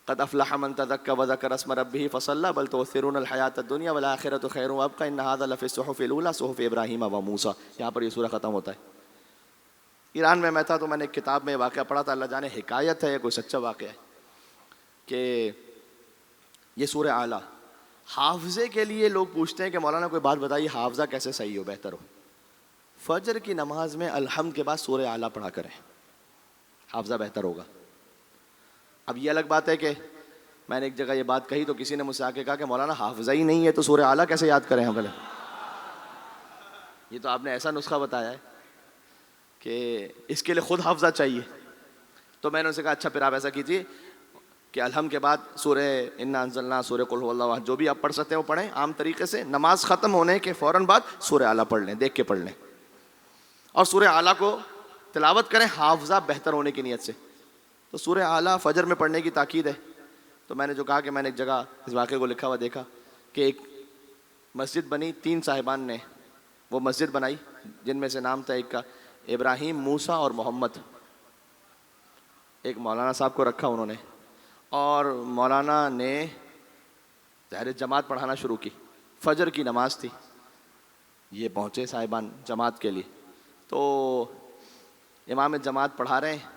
قد افلح من تزکى وذکر اسم ربہ فصلی بل تؤثرون الحیاۃ الدنیا والآخرۃ خیر وابقى ان ھذا لفی الصحف الاولی صحف ابراہیم وموسیٰ. یہاں پر یہ سورہ ختم ہوتا ہے. ایران میں تھا تو میں نے ایک کتاب میں واقعہ پڑھا تھا، اللہ جانے حکایت ہے یا کوئی سچا واقعہ ہے، کہ یہ سورہ اعلیٰ حافظے کے لیے لوگ پوچھتے ہیں کہ مولانا کوئی بات بتائیے حافظہ کیسے صحیح ہو، بہتر ہو. فجر کی نماز میں الحمد کے بعد سورہ اعلیٰ پڑھا کریں، حافظہ بہتر ہوگا. اب یہ الگ بات ہے کہ میں نے ایک جگہ یہ بات کہی تو کسی نے مجھ سے آ کے کہا کہ مولانا حافظہ ہی نہیں ہے تو سورہ اعلیٰ کیسے یاد کریں ہم پہلے. یہ تو آپ نے ایسا نسخہ بتایا ہے کہ اس کے لیے خود حافظہ چاہیے. تو میں نے ان سے کہا اچھا پھر آپ ایسا کیجیے کہ الحمد کے بعد سورہ انا انزلنا، سورہ قل هو اللہ احد، جو بھی آپ پڑھ سکتے ہیں وہ پڑھیں. عام طریقے سے نماز ختم ہونے کے فوراً بعد سورہ اعلیٰ پڑھ لیں، دیکھ کے پڑھ لیں، اور سورہ اعلیٰ کو تلاوت کریں حافظہ بہتر ہونے کی نیت سے. تو سورہ اعلیٰ فجر میں پڑھنے کی تاکید ہے. تو میں نے جو کہا کہ میں نے ایک جگہ اس واقعے کو لکھا ہوا دیکھا کہ ایک مسجد بنی، 3 صاحبان نے وہ مسجد بنائی جن میں سے نام تھا ایک کا ابراہیم، موسیٰ اور محمد. ایک مولانا صاحب کو رکھا انہوں نے، اور مولانا نے ظاہر جماعت پڑھانا شروع کی. فجر کی نماز تھی، یہ پہنچے صاحبان جماعت کے لیے. تو امام جماعت پڑھا رہے ہیں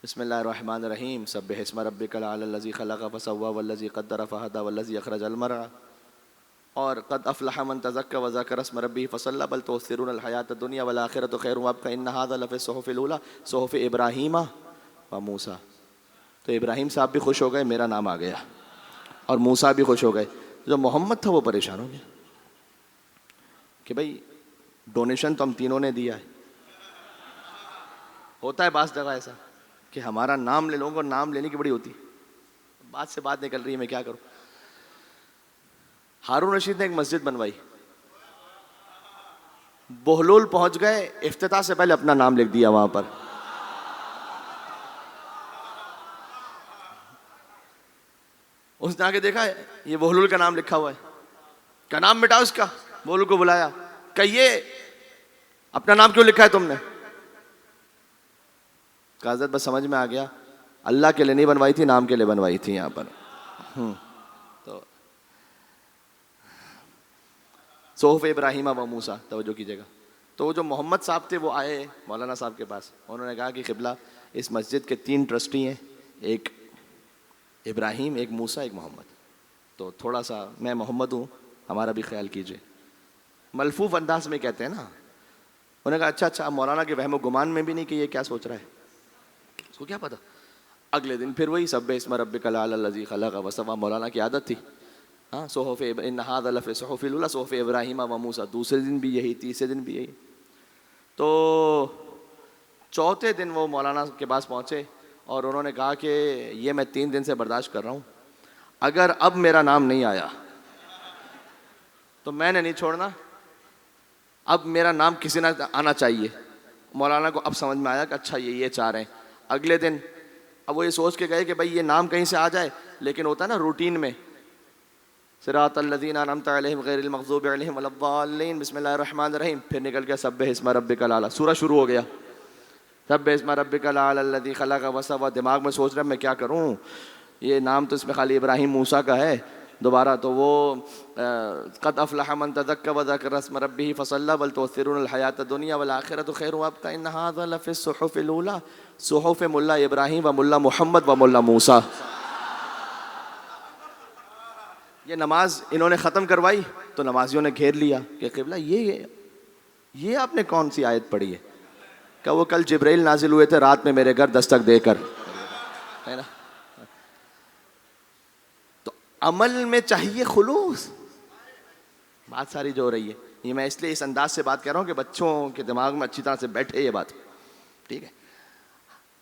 بسم اللہ الرحمن الرحیم سبح اسم ربک الاعلی الذی خلق فسوى والذی قدر فہدى والذی اخرج المرعى اور قد افلح من تزکى وذکر اسم ربہ فصلی بل تؤثرون الحیاۃ الدنیا والآخرۃ خیر وابقى ان ھذا لفی الصحف الاولی صحف ابراہیم وموسیٰ. تو ابراہیم صاحب بھی خوش ہو گئے، میرا نام آ گیا، اور موسیٰ بھی خوش ہو گئے. جو محمد تھا وہ پریشان ہو گیا کہ بھائی ڈونیشن تو ہم تینوں نے دیا ہے. ہوتا ہے بعض جگہ ایسا کہ ہمارا نام لے لوں گا، نام لینے کی بڑی ہوتی، بات سے بات نکل رہی ہے، میں کیا کروں. ہارون رشید نے ایک مسجد بنوائی، بہلول پہنچ گئے، افتتاح سے پہلے اپنا نام لکھ دیا وہاں پر. اس نے آگے دیکھا ہے یہ بہلول کا نام لکھا ہوا ہے، کا نام مٹاؤ اس کا. بہلول کو بلایا کہ یہ اپنا نام کیوں لکھا ہے تم نے؟ کہا حضرت بس سمجھ میں آ گیا، اللہ کے لیے نہیں بنوائی تھی، نام کے لیے بنوائی تھی یہاں پر. تو صحف ابراہیم و موسیٰ، توجہ کیجیے گا. تو جو محمد صاحب تھے وہ آئے مولانا صاحب کے پاس، انہوں نے کہا کہ قبلہ اس مسجد کے 3 ٹرسٹی ہیں، ایک ابراہیم، ایک موسیٰ، ایک محمد. تو تھوڑا سا میں محمد ہوں، ہمارا بھی خیال کیجیے. ملفوف انداز میں کہتے ہیں نا. انہوں نے کہا اچھا مولانا کے وہم و گمان میں بھی نہیں کہ یہ کیا سوچ رہا ہے، اس کو کیا پتا. اگلے دن پھر وہی سبح اسم ربک الاعلی الذی خلق وسوی، مولانا کی عادت تھی. ہاں صحف ان ھذا لفی صحف الاولی صحف ابراہیم و موسیٰ. دوسرے دن بھی یہی، تیسرے دن بھی یہی. تو چوتھے دن وہ مولانا کے پاس پہنچے اور انہوں نے کہا کہ یہ میں 3 دن سے برداشت کر رہا ہوں، اگر اب میرا نام نہیں آیا تو میں نے نہیں چھوڑنا، اب میرا نام کسی نہ آنا چاہیے. مولانا کو اب سمجھ میں آیا کہ اچھا یہ چاہ رہے ہیں. اگلے دن اب وہ یہ سوچ کے گئے کہ بھائی یہ نام کہیں سے آ جائے، لیکن ہوتا ہے نا روٹین میں، صراط الذین انعمت علیہم غیر المغضوب علیہم ولا الضالین، بسم اللہ الرحمن الرحیم، پھر نکل گیا سبح اسم ربک الاعلی، سورہ شروع ہو گیا سبح اسم ربک الاعلی الذی خلق وسوی. دماغ میں سوچ رہا میں کیا کروں، یہ نام تو اس میں خالی ابراہیم موسیٰ کا ہے. دوبارہ تو وہ قد افلح من تزکی وذکر اسم ربہ فصلی بل تؤثرون الحیاۃ الدنیا والآخرۃ خیر وابقی ان ھذا لفی الصحف الاولی صحف ملا ابراہیم و ملا محمد و ملا موسیٰ. یہ نماز انہوں نے ختم کروائی تو نمازیوں نے گھیر لیا کہ قبلہ یہ آپ نے کون سی آیت پڑھی ہے؟ کہ وہ کل جبرائیل نازل ہوئے تھے رات میں میرے گھر دستک دے کر، ہے نا. تو عمل میں چاہیے خلوص. بات ساری جو ہو رہی ہے یہ میں اس لیے اس انداز سے بات کر رہا ہوں کہ بچوں کے دماغ میں اچھی طرح سے بیٹھے یہ بات، ٹھیک ہے.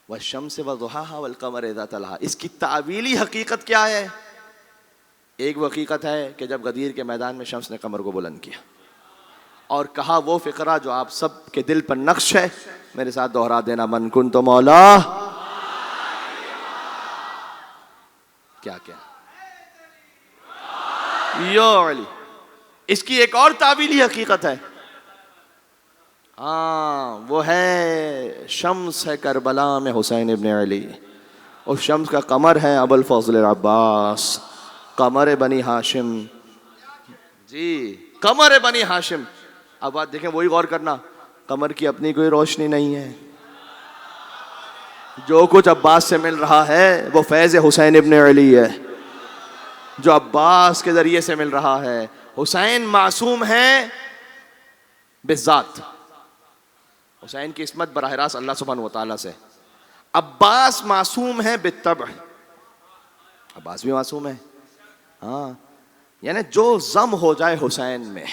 والشمس وضحاها والقمر اذا تلاها، اس کی تعویلی حقیقت کیا ہے؟ ایک وہ حقیقت ہے کہ جب غدیر کے میدان میں شمس نے قمر کو بلند کیا اور کہا وہ فقرہ جو آپ سب کے دل پر نقش ہے، میرے ساتھ دوہرا دینا، من کنت مولا کیا یا علی. اس کی ایک اور تعویلی حقیقت ہے، ہاں وہ ہے شمس ہے کربلا میں حسین ابن علی، اور شمس کا قمر ہے ابو الفضل العباس، قمر بنی ہاشم. جی قمر بنی ہاشم. اب بات دیکھیں، وہی غور کرنا، قمر کی اپنی کوئی روشنی نہیں ہے، جو کچھ عباس سے مل رہا ہے وہ فیض حسین ابن علی ہے، جو عباس کے ذریعے سے مل رہا ہے. حسین معصوم ہے بالذات، حسین کی عصمت براہ راست اللہ سبحانہ و تعالیٰ سے. عباس معصوم ہے بالطبع، عباس بھی معصوم ہے. ہاں یعنی جو ضم ہو جائے حسین میں.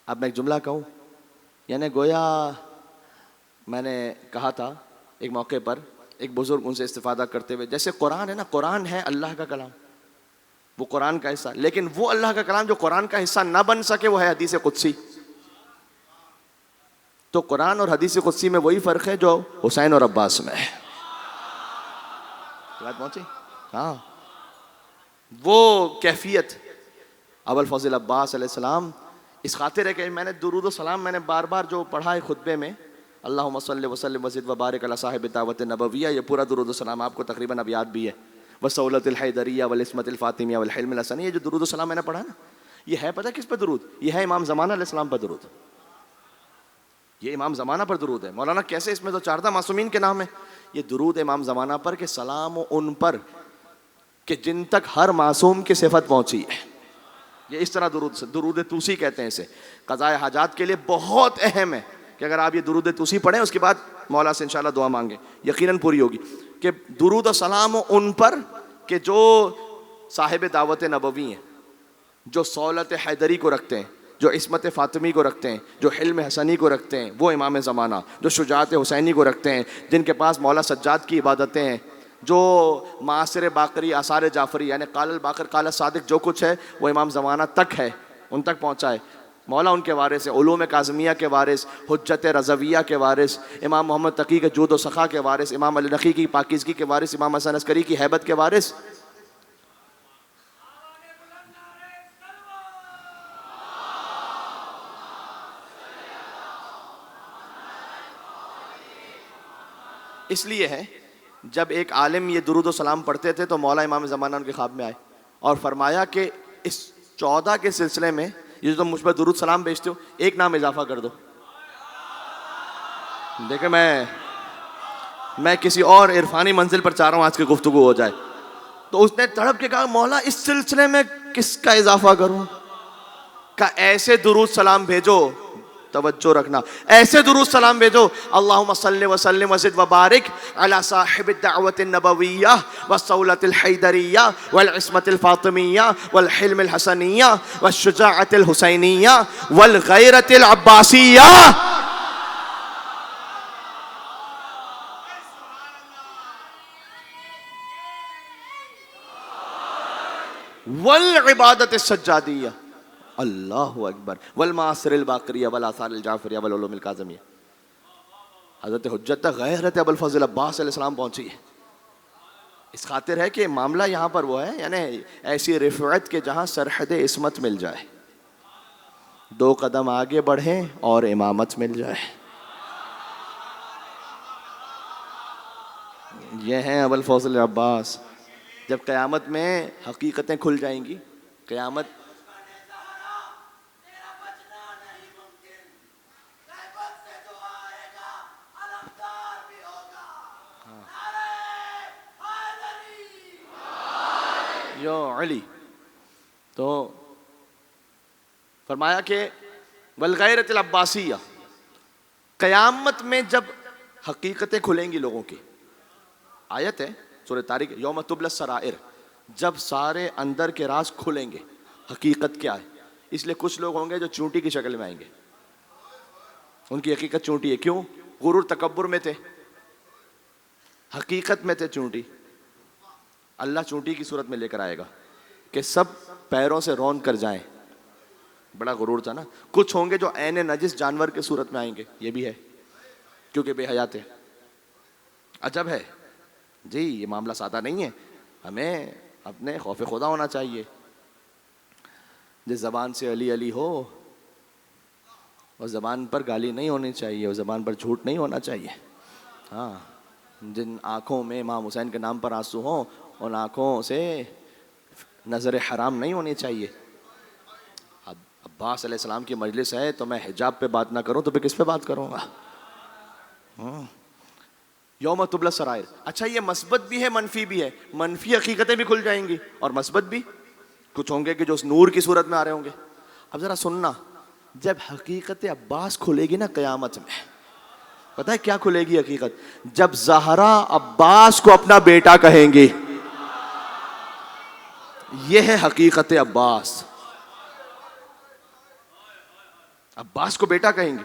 اب میں ایک جملہ کہوں، یعنی گویا میں نے کہا تھا ایک موقع پر، ایک بزرگ ان سے استفادہ کرتے ہوئے، جیسے قرآن ہے نا، قرآن ہے اللہ کا کلام، وہ قرآن کا حصہ، لیکن وہ اللہ کا کلام جو قرآن کا حصہ نہ بن سکے وہ ہے حدیث قدسی. تو قرآن اور حدیث قدسی میں وہی فرق ہے جو حسین اور عباس میں ہے. بات پہنچی؟ ہاں وہ کیفیت ابو الفضل عباس علیہ السلام. اس خاطر ہے کہ میں نے درود و سلام میں نے بار بار جو پڑھا ہے خطبے میں، اللہم صلی وسلم وزد وبارک علی صاحب دعوت نبویہ، یہ پورا درود و سلام آپ کو تقریباً اب یاد بھی ہے. وسولت الحیدریہ والعصمت الفاطمیہ والحلم الحسنی، یہ جو درود و سلام میں نے پڑھا نا، یہ ہے پتہ کس پہ درود؟ یہ ہے امام زمانہ علیہ السلام پر درود. یہ امام زمانہ پر درود ہے. مولانا کیسے؟ اس میں تو 14 معصومین کے نام ہیں. یہ درود امام زمانہ پر کہ سلام و ان پر کہ جن تک ہر معصوم کی صفت پہنچی ہے. یہ اس طرح درود توسی کہتے ہیں اسے. قضاء حاجات کے لیے بہت اہم ہے کہ اگر آپ یہ درود توسی پڑھیں اس کے بعد مولا سے انشاءاللہ دعا مانگیں، یقیناً پوری ہوگی. کہ درود و سلام و ان پر کہ جو صاحب دعوت نبوی ہیں، جو سولت حیدری کو رکھتے ہیں، جو عصمت فاطمی کو رکھتے ہیں، جو حلم حسنی کو رکھتے ہیں، وہ امام زمانہ، جو شجاعت حسینی کو رکھتے ہیں، جن کے پاس مولا سجاد کی عبادتیں ہیں، جو معاصر باقری آثار جعفری یعنی قال الباقر قال الصادق جو کچھ ہے وہ امام زمانہ تک ہے، ان تک پہنچا ہے. مولا ان کے وارث ہیں، علوم کاظمیہ کے وارث، حجت رضویہ کے وارث، امام محمد تقی کے جود و سخا کے وارث، امام علی نقی کی پاکیزگی کے وارث، امام حسن عسکری کی ہیبت کے وارث. اس لیے ہے جب ایک عالم یہ درود و سلام پڑھتے تھے تو مولا امام زمانہ ان کے خواب میں آئے اور فرمایا کہ اس 14 کے سلسلے میں یہ جو تم مجھ پر درود سلام بھیجتے ہو ایک نام اضافہ کر دو. دیکھیں میں کسی اور عرفانی منزل پر چاہ رہا ہوں آج کی گفتگو ہو جائے. تو اس نے تڑپ کے کہا مولا اس سلسلے میں کس کا اضافہ کروں؟ کہ ایسے درود سلام بھیجو، توجہ رکھنا، ایسے درود سلام بھیجو، اللہم صلی وسلم وزد وبارک علی صاحب الدعوت النبویہ والصولۃ الحیدریہ والعصمت الفاطمیہ والحلم الحسنیہ والشجاعت الحسینیہ والغیرت العباسیہ. والعبادت السجادیہ، اللہ اکبر، والمعاصر الباقریہ والآثار الجعفریہ والعلوم الکاظمیہ. حضرت حجت غیرت ابوالفضل عباس علیہ السلام پہنچی ہے. اس خاطر ہے کہ معاملہ یہاں پر وہ ہے، یعنی ایسی رفعت کہ جہاں سرحد عصمت مل جائے، 2 قدم آگے بڑھیں اور امامت مل جائے. یہ ہیں ابوالفضل عباس. جب قیامت میں حقیقتیں کھل جائیں گی، قیامت یو علی، تو فرمایا کہ والغیرت العباسیہ، قیامت میں جب حقیقتیں کھلیں گی لوگوں کی. آیت ہے سورہ طارق، یوم تبلی السرائر، جب سارے اندر کے راز کھلیں گے. حقیقت کیا ہے؟ اس لیے کچھ لوگ ہوں گے جو چونٹی کی شکل میں آئیں گے، ان کی حقیقت چونٹی ہے. کیوں؟ غرور تکبر میں تھے، حقیقت میں تھے چونٹی. اللہ چونٹی کی صورت میں لے کر آئے گا کہ سب پیروں سے رون کر جائیں. بڑا غرور تھا نا. کچھ ہوں گے جو عین نجس جانور کی صورت میں آئیں گے، یہ بھی ہے کیونکہ بے حیا تھے. عجب ہے جی، یہ معاملہ سادہ نہیں ہے. ہمیں اپنے خوف خدا ہونا چاہیے. جس زبان سے علی علی ہو اور زبان پر گالی نہیں ہونی چاہیے، اور زبان پر جھوٹ نہیں ہونا چاہیے. ہاں، جن آنکھوں میں امام حسین کے نام پر آنسو ہوں، ان آنکھوں سے نظر حرام نہیں ہونی چاہیے. اب عباس علیہ السلام کی مجلس ہے تو میں حجاب پہ بات نہ کروں تو پھر کس پہ بات کروں گا؟ یوم تبلی السرائر. اچھا، یہ مثبت بھی ہے منفی بھی ہے. منفی حقیقتیں بھی کھل جائیں گی اور مثبت بھی. کچھ ہوں گے کہ جو اس نور کی صورت میں آ رہے ہوں گے. اب ذرا سننا، جب حقیقت عباس کھلے گی نا قیامت میں، پتہ ہے کیا کھلے گی حقیقت؟ جب زہرا عباس کو اپنا بیٹا کہیں گی. یہ ہے حقیقت عباس. عباس کو بیٹا کہیں گی.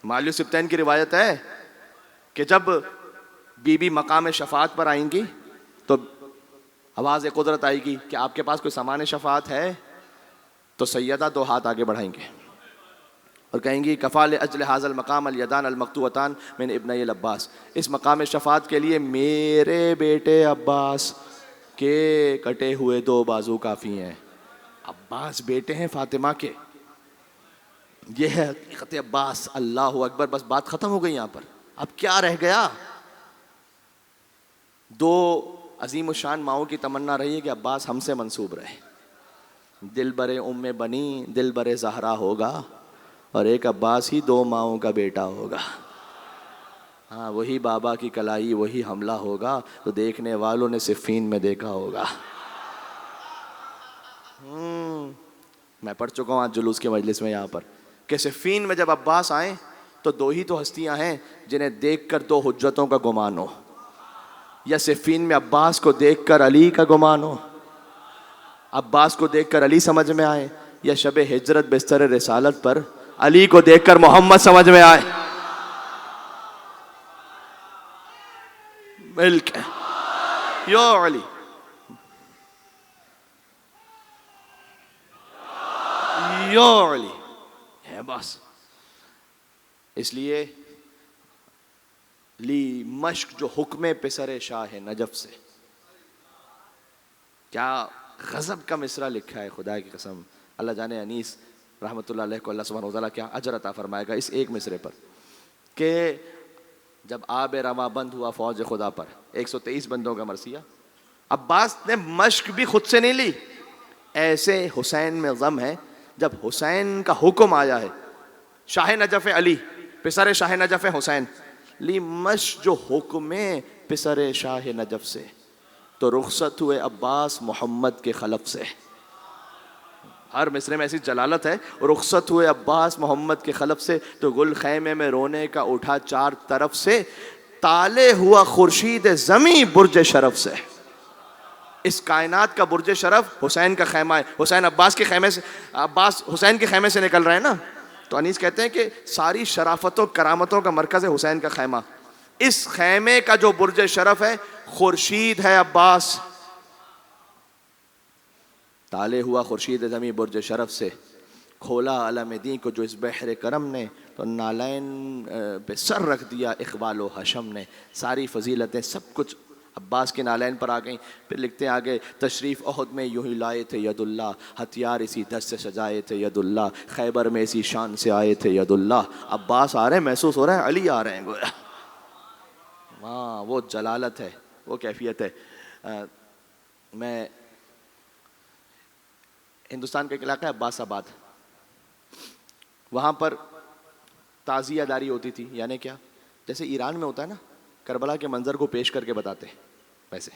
مالیو سبتین کی روایت ہے کہ جب بی بی مقام شفاعت پر آئیں گی تو آواز قدرت آئے گی کہ آپ کے پاس کوئی سامان شفاعت ہے؟ تو سیدہ 2 ہاتھ آگے بڑھائیں گے اور کہیں گی کفا لاجل ھذا المقام الیدان المقطوعتان من ابنی العباس. اس مقام شفاعت کے لیے میرے بیٹے عباس کے کٹے ہوئے 2 بازو کافی ہیں. عباس بیٹے ہیں فاطمہ کے. یہ ہے حقیقت عباس. اللہ اکبر. بس بات ختم ہو گئی یہاں پر. اب کیا رہ گیا؟ 2 عظیم الشان ماؤں کی تمنا رہی ہے کہ عباس ہم سے منسوب رہے. دل برے ام بنی دل برے زہرا ہوگا، اور ایک عباس ہی 2 ماؤں کا بیٹا ہوگا. ہاں، وہی بابا کی کلائی وہی حملہ ہوگا تو دیکھنے والوں نے صفین میں دیکھا ہوگا. میں پڑھ چکا ہوں آج جلوس کے مجلس میں یہاں پر کہ صفین میں جب عباس آئیں تو 2 ہی تو ہستیاں ہیں جنہیں دیکھ کر 2 حجتوں کا گمان ہو. یا صفین میں عباس کو دیکھ کر علی کا گمان ہو، عباس کو دیکھ کر علی سمجھ میں آئے، یا شب ہجرت بستر رسالت پر علی کو دیکھ کر محمد سمجھ میں آئے. ملک یو علی یو علی. ہے بس. اس لیے لی مشق جو حکم پسر شاہ نجف سے. کیا غضب کا مصرع لکھا ہے خدا کی قسم. اللہ جانے انیس رحمۃ اللہ علیہ کو اللہ سبحانہ وتعالیٰ کیا اجر عطا فرمائے گا اس ایک مصرے پر کہ جب آب رواں بند ہوا فوج خدا پر 123 بندوں کا مرثیہ. عباس نے مشق بھی خود سے نہیں لی. ایسے حسین میں غم ہے جب حسین کا حکم آیا ہے. شاہ نجف علی پسر شاہ نجف حسین لی مشق جو حکم پسر شاہ نجف سے تو رخصت ہوئے عباس محمد کے خلف سے. ہر مصرے میں ایسی جلالت ہے. رخصت ہوئے عباس محمد کے خلف سے تو گل خیمے میں رونے کا اٹھا چار طرف سے. تالے ہوا خورشید زمیں برج شرف سے. اس کائنات کا برج شرف حسین کا خیمہ ہے. حسین عباس کے خیمے سے، عباس حسین کے خیمے سے نکل رہے ہیں نا. تو انیس کہتے ہیں کہ ساری شرافتوں کرامتوں کا مرکز ہے حسین کا خیمہ. اس خیمے کا جو برج شرف ہے خورشید ہے عباس. تالے ہوا خورشید زمیں برج شرف سے. کھولا علم دین کو جو اس بحر کرم نے تو نالین پہ سر رکھ دیا اقبال و حشم نے. ساری فضیلتیں سب کچھ عباس کے نالین پر آ گئیں. پھر لکھتے ہیں آگے تشریف احد میں یوں ہی لائے تھے ید اللہ. ہتھیار اسی دست سے سجائے تھے ید اللہ. خیبر میں اسی شان سے آئے تھے ید اللہ. عباس آ رہے ہیں محسوس ہو رہا ہے علی آ رہے ہیں گویا. ہاں وہ جلالت ہے وہ کیفیت ہے. میں ہندوستان کا ایک علاقہ ہے عباس آباد. وہاں پر تعزیہ داری ہوتی تھی. یعنی کیا؟ جیسے ایران میں ہوتا ہے نا کربلا کے منظر کو پیش کر کے بتاتے ہیں. ویسے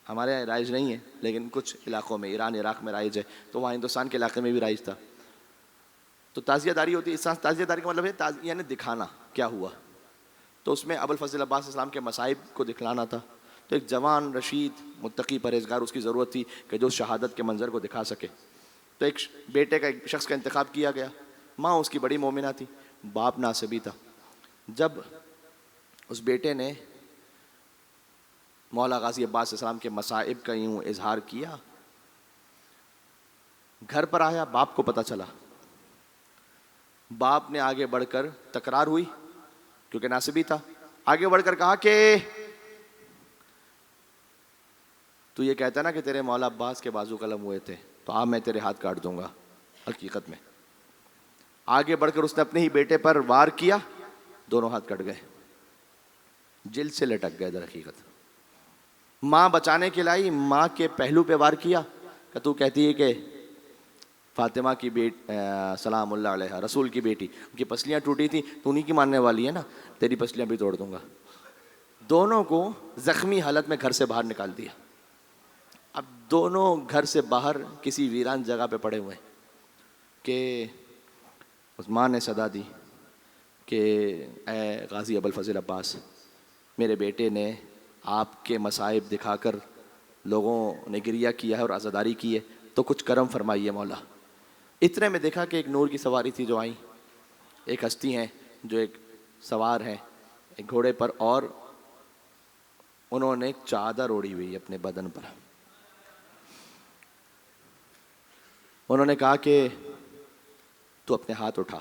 ہمارے یہاں رائج نہیں ہے لیکن کچھ علاقوں میں ایران عراق میں رائج ہے. تو وہاں ہندوستان کے علاقے میں بھی رائج تھا. تو تعزیہ داری ہوتی ہے. تعزیہ داری کا مطلب ہے یعنی دکھانا کیا ہوا. تو اس میں ابوالفضل عباس اسلام کے مصائب کو دکھلانا تھا. تو ایک جوان رشید متقی پرہیزگار اس کی ضرورت تھی کہ جو شہادت کے منظر کو دکھا سکے. تو ایک بیٹے کا ایک شخص کا انتخاب کیا گیا. ماں اس کی بڑی مومنہ تھی، باپ ناصبی تھا. جب اس بیٹے نے مولا غازی عباس اسلام کے مصائب کا یوں اظہار کیا، گھر پر آیا باپ کو پتہ چلا. باپ نے آگے بڑھ کر تکرار ہوئی کیونکہ ناصبی تھا. آگے بڑھ کر کہا کہ تو یہ کہتا نا کہ تیرے مولا عباس کے بازو قلم ہوئے تھے تو اب میں تیرے ہاتھ کاٹ دوں گا. حقیقت میں آگے بڑھ کر اس نے اپنے ہی بیٹے پر وار کیا، دونوں ہاتھ کٹ گئے، جلد سے لٹک گئے. در حقیقت ماں بچانے کے لائی، ماں کے پہلو پہ وار کیا کہ تو کہتی ہے کہ فاطمہ کی سلام اللہ علیہ رسول کی بیٹی، ان کی پسلیاں ٹوٹی تھیں تو انہی کی ماننے والی ہے نا، تیری پسلیاں بھی توڑ دوں گا. دونوں کو زخمی حالت میں گھر سے باہر نکال دیا. اب دونوں گھر سے باہر کسی ویران جگہ پہ پڑے ہوئے کہ اس ماں نے صدا دی کہ اے غازی ابوالفضل عباس، میرے بیٹے نے آپ کے مصائب دکھا کر لوگوں نے گریہ کیا ہے اور عزاداری کی ہے تو کچھ کرم فرمائیے مولا. اتنے میں دیکھا کہ ایک نور کی سواری تھی جو آئیں. ایک ہستی ہیں جو ایک سوار ہیں ایک گھوڑے پر اور انہوں نے ایک چادر اوڑھی ہوئی اپنے بدن پر. انہوں نے کہا کہ تو اپنے ہاتھ اٹھا.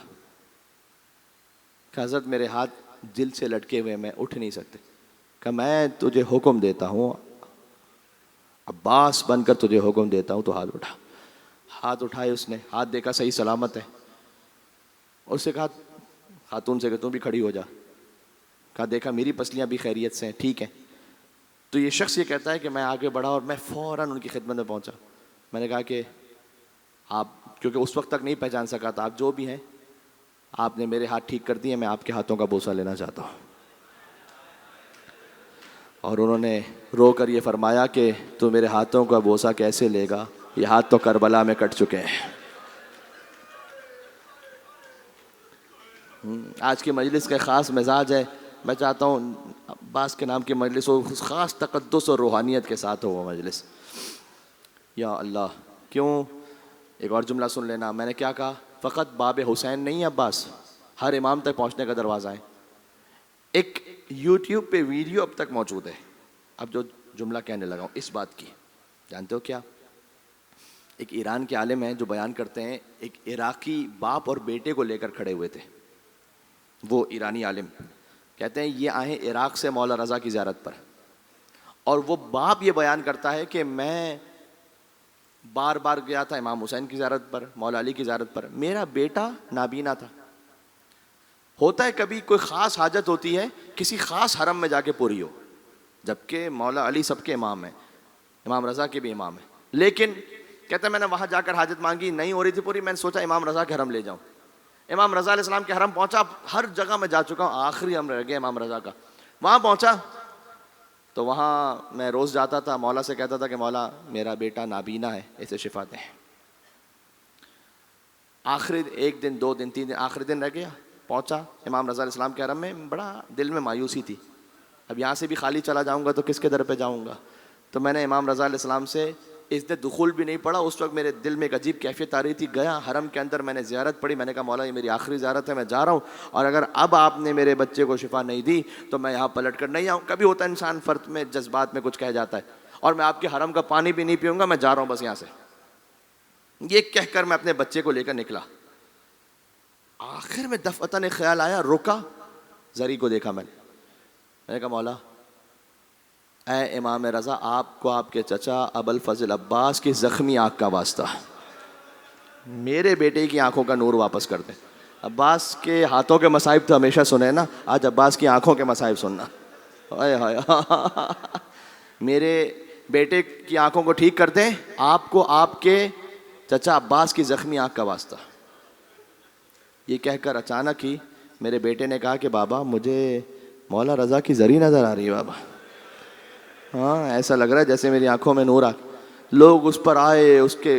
کہ حضرت میرے ہاتھ جلد سے لٹکے ہوئے میں اٹھ نہیں سکتے. کہ میں تجھے حکم دیتا ہوں، عباس بن کر تجھے حکم دیتا ہوں تو ہاتھ اٹھا. ہاتھ اٹھائے اس نے، ہاتھ دیکھا صحیح سلامت ہے. اس سے کہا خاتون سے کہ تم بھی کھڑی ہو جا. کہا دیکھا میری پسلیاں بھی خیریت سے ہیں، ٹھیک ہیں. تو یہ شخص یہ کہتا ہے کہ میں آگے بڑھا اور میں فوراً ان کی خدمت میں پہنچا. میں نے کہا کہ آپ، کیونکہ اس وقت تک نہیں پہچان سکا تھا، آپ جو بھی ہیں آپ نے میرے ہاتھ ٹھیک کر دیے، میں آپ کے ہاتھوں کا بوسہ لینا چاہتا ہوں. اور انہوں نے رو کر یہ فرمایا کہ تو میرے ہاتھوں کا بوسہ کیسے لے گا، یہ ہاتھ تو کربلا میں کٹ چکے ہیں. آج کی مجلس کا خاص مزاج ہے. میں چاہتا ہوں عباس کے نام کی مجلس ہو، خاص تقدس اور روحانیت کے ساتھ ہو وہ مجلس. یا اللہ. کیوں؟ ایک اور جملہ سن لینا. میں نے کیا کہا؟ فقط باب حسین نہیں عباس، ہر امام تک پہنچنے کا دروازہ ہے. ایک یوٹیوب پہ ویڈیو اب تک موجود ہے. اب جو جملہ کہنے لگا ہوں اس بات کی، جانتے ہو کیا؟ ایک ایران کے عالم ہیں جو بیان کرتے ہیں، ایک عراقی باپ اور بیٹے کو لے کر کھڑے ہوئے تھے. وہ ایرانی عالم کہتے ہیں یہ آئے عراق سے مولا رضا کی زیارت پر، اور وہ باپ یہ بیان کرتا ہے کہ میں بار بار گیا تھا امام حسین کی زیارت پر، مولا علی کی زیارت پر، میرا بیٹا نابینا تھا. ہوتا ہے کبھی کوئی خاص حاجت ہوتی ہے کسی خاص حرم میں جا کے پوری ہو، جبکہ مولا علی سب کے امام ہیں، امام رضا کے بھی امام ہیں، لیکن کہتا ہے میں نے وہاں جا کر حاجت مانگی، نہیں ہو رہی تھی پوری، میں نے سوچا امام رضا کے حرم لے جاؤں. امام رضا علیہ السلام کے حرم پہنچا، ہر جگہ میں جا چکا ہوں، آخری ہم رہ گئے امام رضا کا. وہاں پہنچا تو وہاں میں روز جاتا تھا، مولا سے کہتا تھا کہ مولا میرا بیٹا نابینا ہے، اسے شفا دیں. آخری ایک دن، 2 دن، 3 دن، آخری دن رہ گیا، پہنچا امام رضا علیہ السلام کے حرم میں. بڑا دل میں مایوسی تھی، اب یہاں سے بھی خالی چلا جاؤں گا تو کس کے در پہ جاؤں گا. تو میں نے امام رضا علیہ السلام سے اس نے دخول بھی نہیں پڑھا. اس وقت میرے دل میں ایک عجیب کیفیت آ رہی تھی. گیا حرم کے اندر، میں نے زیارت پڑھی، میں نے کہا مولا یہ میری آخری زیارت ہے، میں جا رہا ہوں، اور اگر اب آپ نے میرے بچے کو شفا نہیں دی تو میں یہاں پلٹ کر نہیں آؤں. کبھی ہوتا ہے انسان فرد میں جذبات میں کچھ کہہ جاتا ہے، اور میں آپ کے حرم کا پانی بھی نہیں پیوں گا، میں جا رہا ہوں بس یہاں سے. یہ کہہ کر میں اپنے بچے کو لے کر نکلا. آخر میں دفعتاً ایک خیال آیا، رکا، زری کو دیکھا میں نے کہا مولا اے امام رضا، آپ کو آپ کے چچا ابوالفضل عباس کی زخمی آنکھ کا واسطہ، میرے بیٹے کی آنکھوں کا نور واپس کر دیں. عباس کے ہاتھوں کے مصائب تو ہمیشہ سنے نا، آج عباس کی آنکھوں کے مصائب سننا. ہائے ہائے میرے بیٹے کی آنکھوں کو ٹھیک کر دیں، آپ کو آپ کے چچا عباس کی زخمی آنکھ کا واسطہ. یہ کہہ کر اچانک ہی میرے بیٹے نے کہا کہ بابا مجھے مولا رضا کی زری نظر آ رہی ہے بابا. ہاں ایسا لگ رہا ہے جیسے میری آنکھوں میں نور آ. لوگ اس پر آئے، اس کے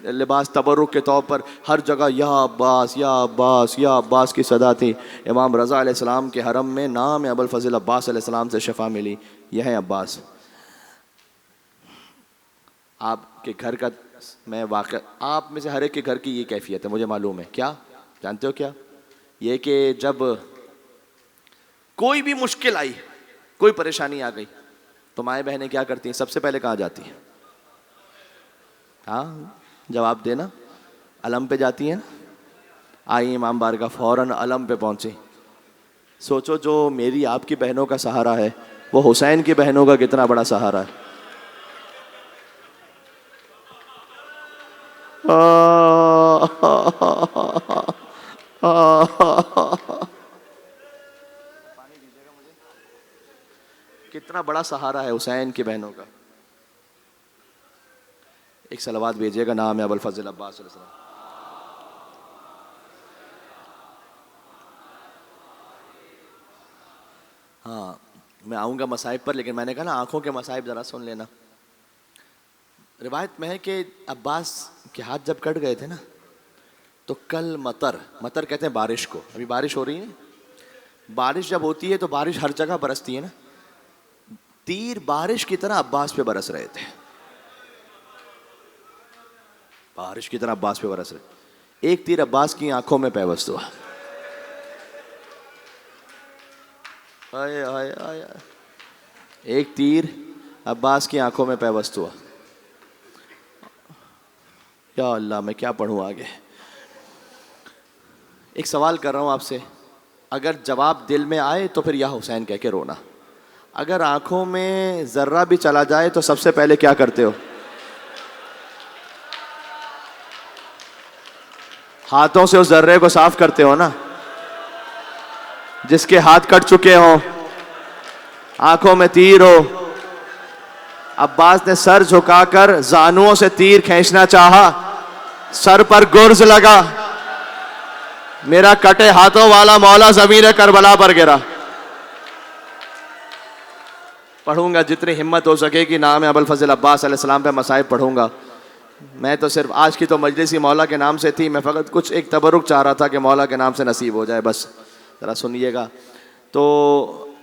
لباس تبرک کے طور پر ہر جگہ یا عباس یا عباس یا عباس کی صدا تھی. امام رضا علیہ السلام کے حرم میں نام ابوالفضل عباس علیہ السلام سے شفا ملی. یہ ہے عباس. آپ کے گھر کا میں واقع، آپ میں سے ہر ایک کے گھر کی یہ کیفیت ہے، مجھے معلوم ہے. کیا جانتے ہو کیا؟ یہ کہ جب کوئی بھی مشکل آئی، کوئی پریشانی آ گئی تو مائیں بہنیں کیا کرتی ہیں؟ سب سے پہلے کہاں جاتی ہیں؟ ہاں جواب دینا. علم پہ جاتی ہیں. آئی امام بارگاہ، فوراً علم پہ پہنچی. سوچو جو میری آپ کی بہنوں کا سہارا ہے وہ حسین کی بہنوں کا کتنا بڑا سہارا ہے. کتنا بڑا سہارا ہے حسین کی بہنوں کا. ایک صلوات بھیجیے گا، نام ہے ابوالفضل عباس علیہ السلام. ہاں میں آؤں گا مصائب پر، لیکن میں نے کہا نا آنکھوں کے مصائب ذرا سن لینا. روایت میں ہے کہ عباس کے ہاتھ جب کٹ گئے تھے نا تو کل مطر کہتے ہیں بارش کو. ابھی بارش ہو رہی ہے، بارش جب ہوتی ہے تو بارش ہر جگہ برستی ہے نا. تیر بارش کی طرح عباس پہ برس رہے تھے، بارش کی طرح عباس پہ برس رہے. ایک تیر عباس کی آنکھوں میں پیوست ہوا. ایک تیر عباس کی آنکھوں میں پیوست ہوا. یا اللہ میں کیا پڑھوں آگے. ایک سوال کر رہا ہوں آپ سے، اگر جواب دل میں آئے تو پھر یا حسین کہہ کے رونا. اگر آنکھوں میں ذرہ بھی چلا جائے تو سب سے پہلے کیا کرتے ہو؟ ہاتھوں سے اس ذرے کو صاف کرتے ہو نا. جس کے ہاتھ کٹ چکے ہوں، آنکھوں میں تیر ہو. عباس نے سر جھکا کر زانوؤں سے تیر کھینچنا چاہا، سر پر گرز لگا، میرا کٹے ہاتھوں والا مولا زمین کربلا پر گرا. پڑھوں گا جتنی ہمت ہو سکے گی، نام ابوالفضل عباس علیہ السلام پہ مصائب پڑھوں گا. میں تو صرف آج کی تو مجلس ہی مولا کے نام سے تھی، میں فقط کچھ ایک تبرک چاہ رہا تھا کہ مولا کے نام سے نصیب ہو جائے. بس ذرا سنیے گا. تو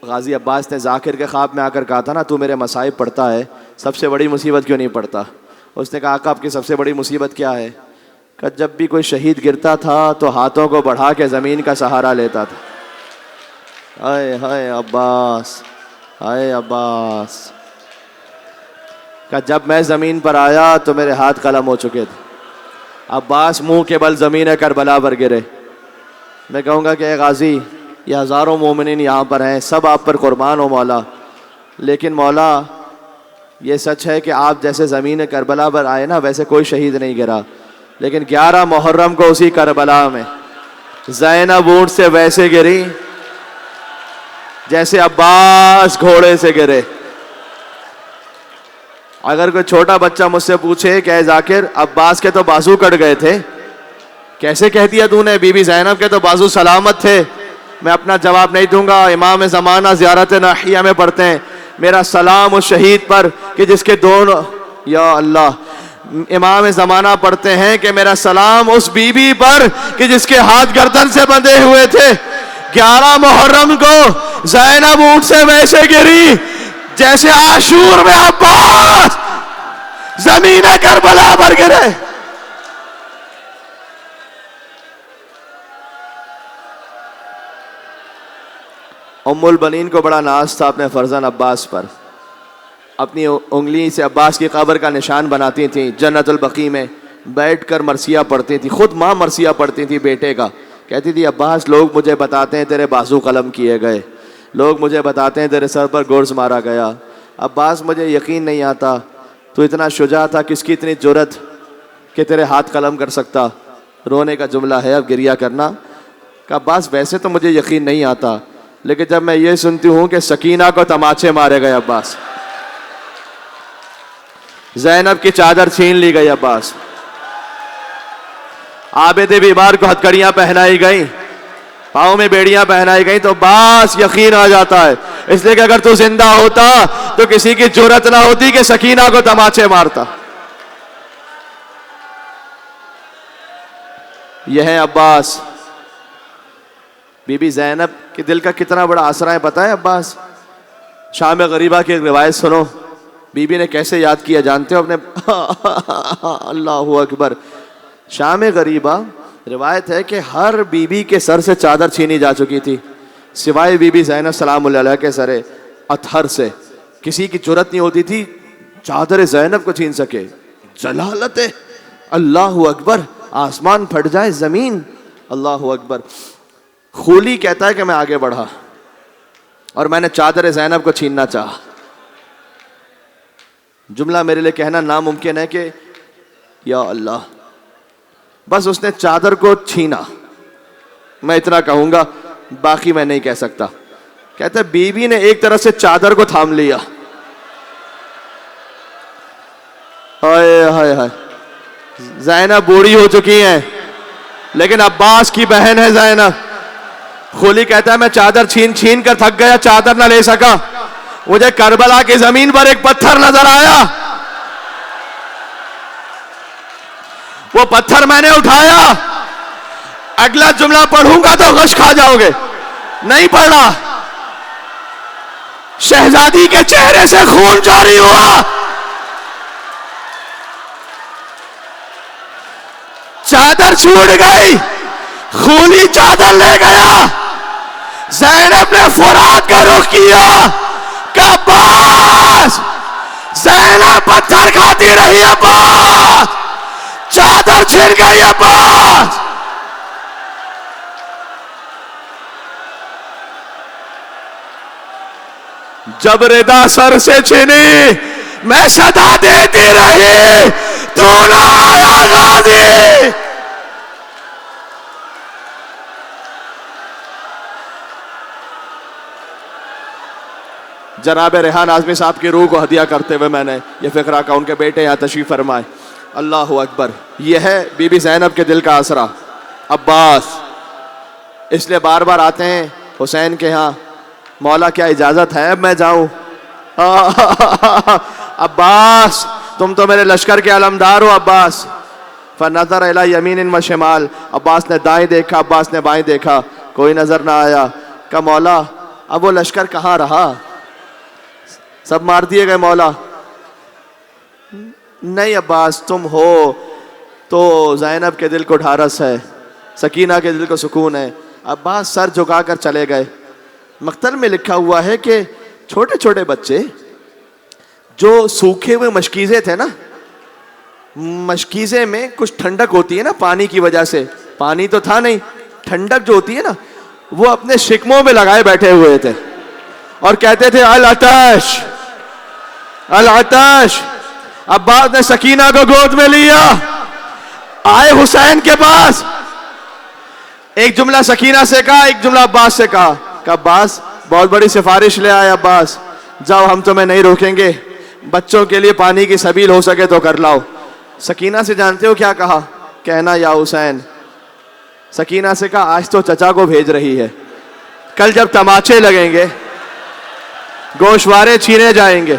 غازی عباس نے ذاکر کے خواب میں آ کر کہا تھا نا تو میرے مصائب پڑھتا ہے، سب سے بڑی مصیبت کیوں نہیں پڑھتا؟ اس نے کہا آقا آپ کی سب سے بڑی مصیبت کیا ہے؟ کہ جب بھی کوئی شہید گرتا تھا تو ہاتھوں کو بڑھا کے زمین کا سہارا لیتا تھا. ہائے ہائے عباس، ہائے عباس. کہ جب میں زمین پر آیا تو میرے ہاتھ قلم ہو چکے تھے. عباس منہ کے بل زمین کربلا پر گرے. میں کہوں گا کہ اے غازی، یہ ہزاروں مومنین یہاں پر ہیں، سب آپ پر قربان ہو مولا، لیکن مولا یہ سچ ہے کہ آپ جیسے زمین کربلا پر آئے نا ویسے کوئی شہید نہیں گرا، لیکن 11 محرم کو اسی کربلا میں زینب اونٹ سے ویسے گری جیسے عباس گھوڑے سے گرے. اگر کوئی چھوٹا بچہ مجھ سے پوچھے کہ اے ذاکر عباس کے تو بازو کٹ گئے تھے، کیسے کہہ دیا تو نے بی بی زینب کے تو بازو سلامت تھے، میں اپنا جواب نہیں دوں گا. امام زمانہ زیارت ناحیہ میں پڑھتے ہیں، میرا سلام اس شہید پر کہ جس کے دونوں، یا اللہ، امام زمانہ پڑھتے ہیں کہ میرا سلام اس بی بی پر کہ جس کے ہاتھ گردن سے بندھے ہوئے تھے. 11 محرم کو زینب اونٹ سے ویسے گری جیسے عاشور میں عباس زمین کربلا پر گرے. ام البنین کو بڑا ناز تھا اپنے فرزند عباس پر. اپنی انگلی سے عباس کی قبر کا نشان بناتی تھیں، جنت البقیع میں بیٹھ کر مرثیہ پڑھتی تھی. خود ماں مرثیہ پڑھتی تھی بیٹے کا. کہتی تھی عباس لوگ مجھے بتاتے ہیں تیرے بازو قلم کیے گئے، لوگ مجھے بتاتے ہیں تیرے سر پر گرز مارا گیا. عباس مجھے یقین نہیں آتا، تو اتنا شجاع تھا، کس کی اتنی جرت کہ تیرے ہاتھ قلم کر سکتا. رونے کا جملہ ہے، اب گریہ کرنا. کہ عباس ویسے تو مجھے یقین نہیں آتا، لیکن جب میں یہ سنتی ہوں کہ سکینہ کو تماچے مارے گئے عباس، زینب کی چادر چھین لی گئی عباس، عابد بیمار کو ہتھکڑیاں پہنائی گئیں، پاؤں میں بیڑیاں پہنائی گئیں، تو بس یقین آ جاتا ہے. اس لیے کہ اگر تو زندہ ہوتا تو کسی کی جرت نہ ہوتی کہ سکینہ کو تماچے مارتا. یہ ہے عباس. بی بی زینب کے دل کا کتنا بڑا آسرا ہے پتہ ہے عباس. شام غریبہ کی ایک روایت سنو، بی بی نے کیسے یاد کیا جانتے ہو اپنے اللہ اکبر. شام غریبہ روایت ہے کہ ہر بی بی کے سر سے چادر چھینی جا چکی تھی سوائے بی بی زینب سلام اللہ علیہ کے سر اطہر سے. کسی کی جرت نہیں ہوتی تھی چادر زینب کو چھین سکے. جلالت ہے، اللہ اکبر، آسمان پھٹ جائے زمین، اللہ اکبر. خولی کہتا ہے کہ میں آگے بڑھا اور میں نے چادر زینب کو چھیننا چاہا. جملہ میرے لیے کہنا ناممکن ہے کہ یا اللہ، بس اس نے چادر کو چھینا، میں اتنا کہوں گا، باقی میں نہیں کہہ سکتا. کہتا ہے بی بی نے ایک طرح سے چادر کو تھام لیا. ہائے ہائے ہائے، زینب بوڑھی ہو چکی ہیں لیکن عباس کی بہن ہے زینب. خولی کہتا ہے میں چادر چھین چھین کر تھک گیا، چادر نہ لے سکا. مجھے کربلا کی زمین پر ایک پتھر نظر آیا، وہ پتھر میں نے اٹھایا. اگلا جملہ پڑھوں گا تو غش کھا جاؤ گے، نہیں پڑھا. شہزادی کے چہرے سے خون جاری ہوا، چادر چھوٹ گئی، خولی چادر لے گیا. زینب نے فرات کا رخ کیا کہ عباس، زینب پتھر کھاتی رہی، عباس چادر چھن گئی. عباس جب ردا سر سے چھنی میں صدا دیتی رہی، تو نہ آیا غازی. جناب ریحان اعظمی صاحب کی روح کو ہدیہ کرتے ہوئے میں نے یہ فقرہ کہا، ان کے بیٹے یہاں تشریف فرمائے. اللہ اکبر. یہ ہے بی بی زینب کے دل کا آسرا عباس. اس لیے بار بار آتے ہیں حسین کے ہاں، مولا کیا اجازت ہے اب میں جاؤں؟ عباس تم تو میرے لشکر کے علمدار ہو. عباس فنظر الی یمین و شمال، عباس نے دائیں دیکھا، عباس نے بائیں دیکھا، کوئی نظر نہ آیا. کہا مولا اب وہ لشکر کہاں رہا؟ سب مار دیے گئے مولا. نہیں عباس تم ہو تو زینب کے دل کو ڈھارس ہے، سکینہ کے دل کو سکون ہے. عباس سر جھکا کر چلے گئے. مقتل میں لکھا ہوا ہے کہ چھوٹے چھوٹے بچے جو سوکھے ہوئے مشکیزے تھے نا، مشکیزے میں کچھ ٹھنڈک ہوتی ہے نا پانی کی وجہ سے، پانی تو تھا نہیں، ٹھنڈک جو ہوتی ہے نا، وہ اپنے شکموں میں لگائے بیٹھے ہوئے تھے اور کہتے تھے العطش العطش. عباس نے سکینہ کو گود میں لیا، آئے حسین کے پاس، ایک جملہ سکینہ سے کہا، ایک جملہ عباس سے کہا کہ عباس بہت بڑی سفارش لے آئے، عباس جاؤ ہم تمہیں نہیں روکیں گے، بچوں کے لیے پانی کی سبیل ہو سکے تو کر لاؤ. سکینہ سے جانتے ہو کیا کہا؟ کہنا یا حسین. سکینہ سے کہا آج تو چچا کو بھیج رہی ہے، کل جب تماچے لگیں گے، گوشوارے چھینے جائیں گے،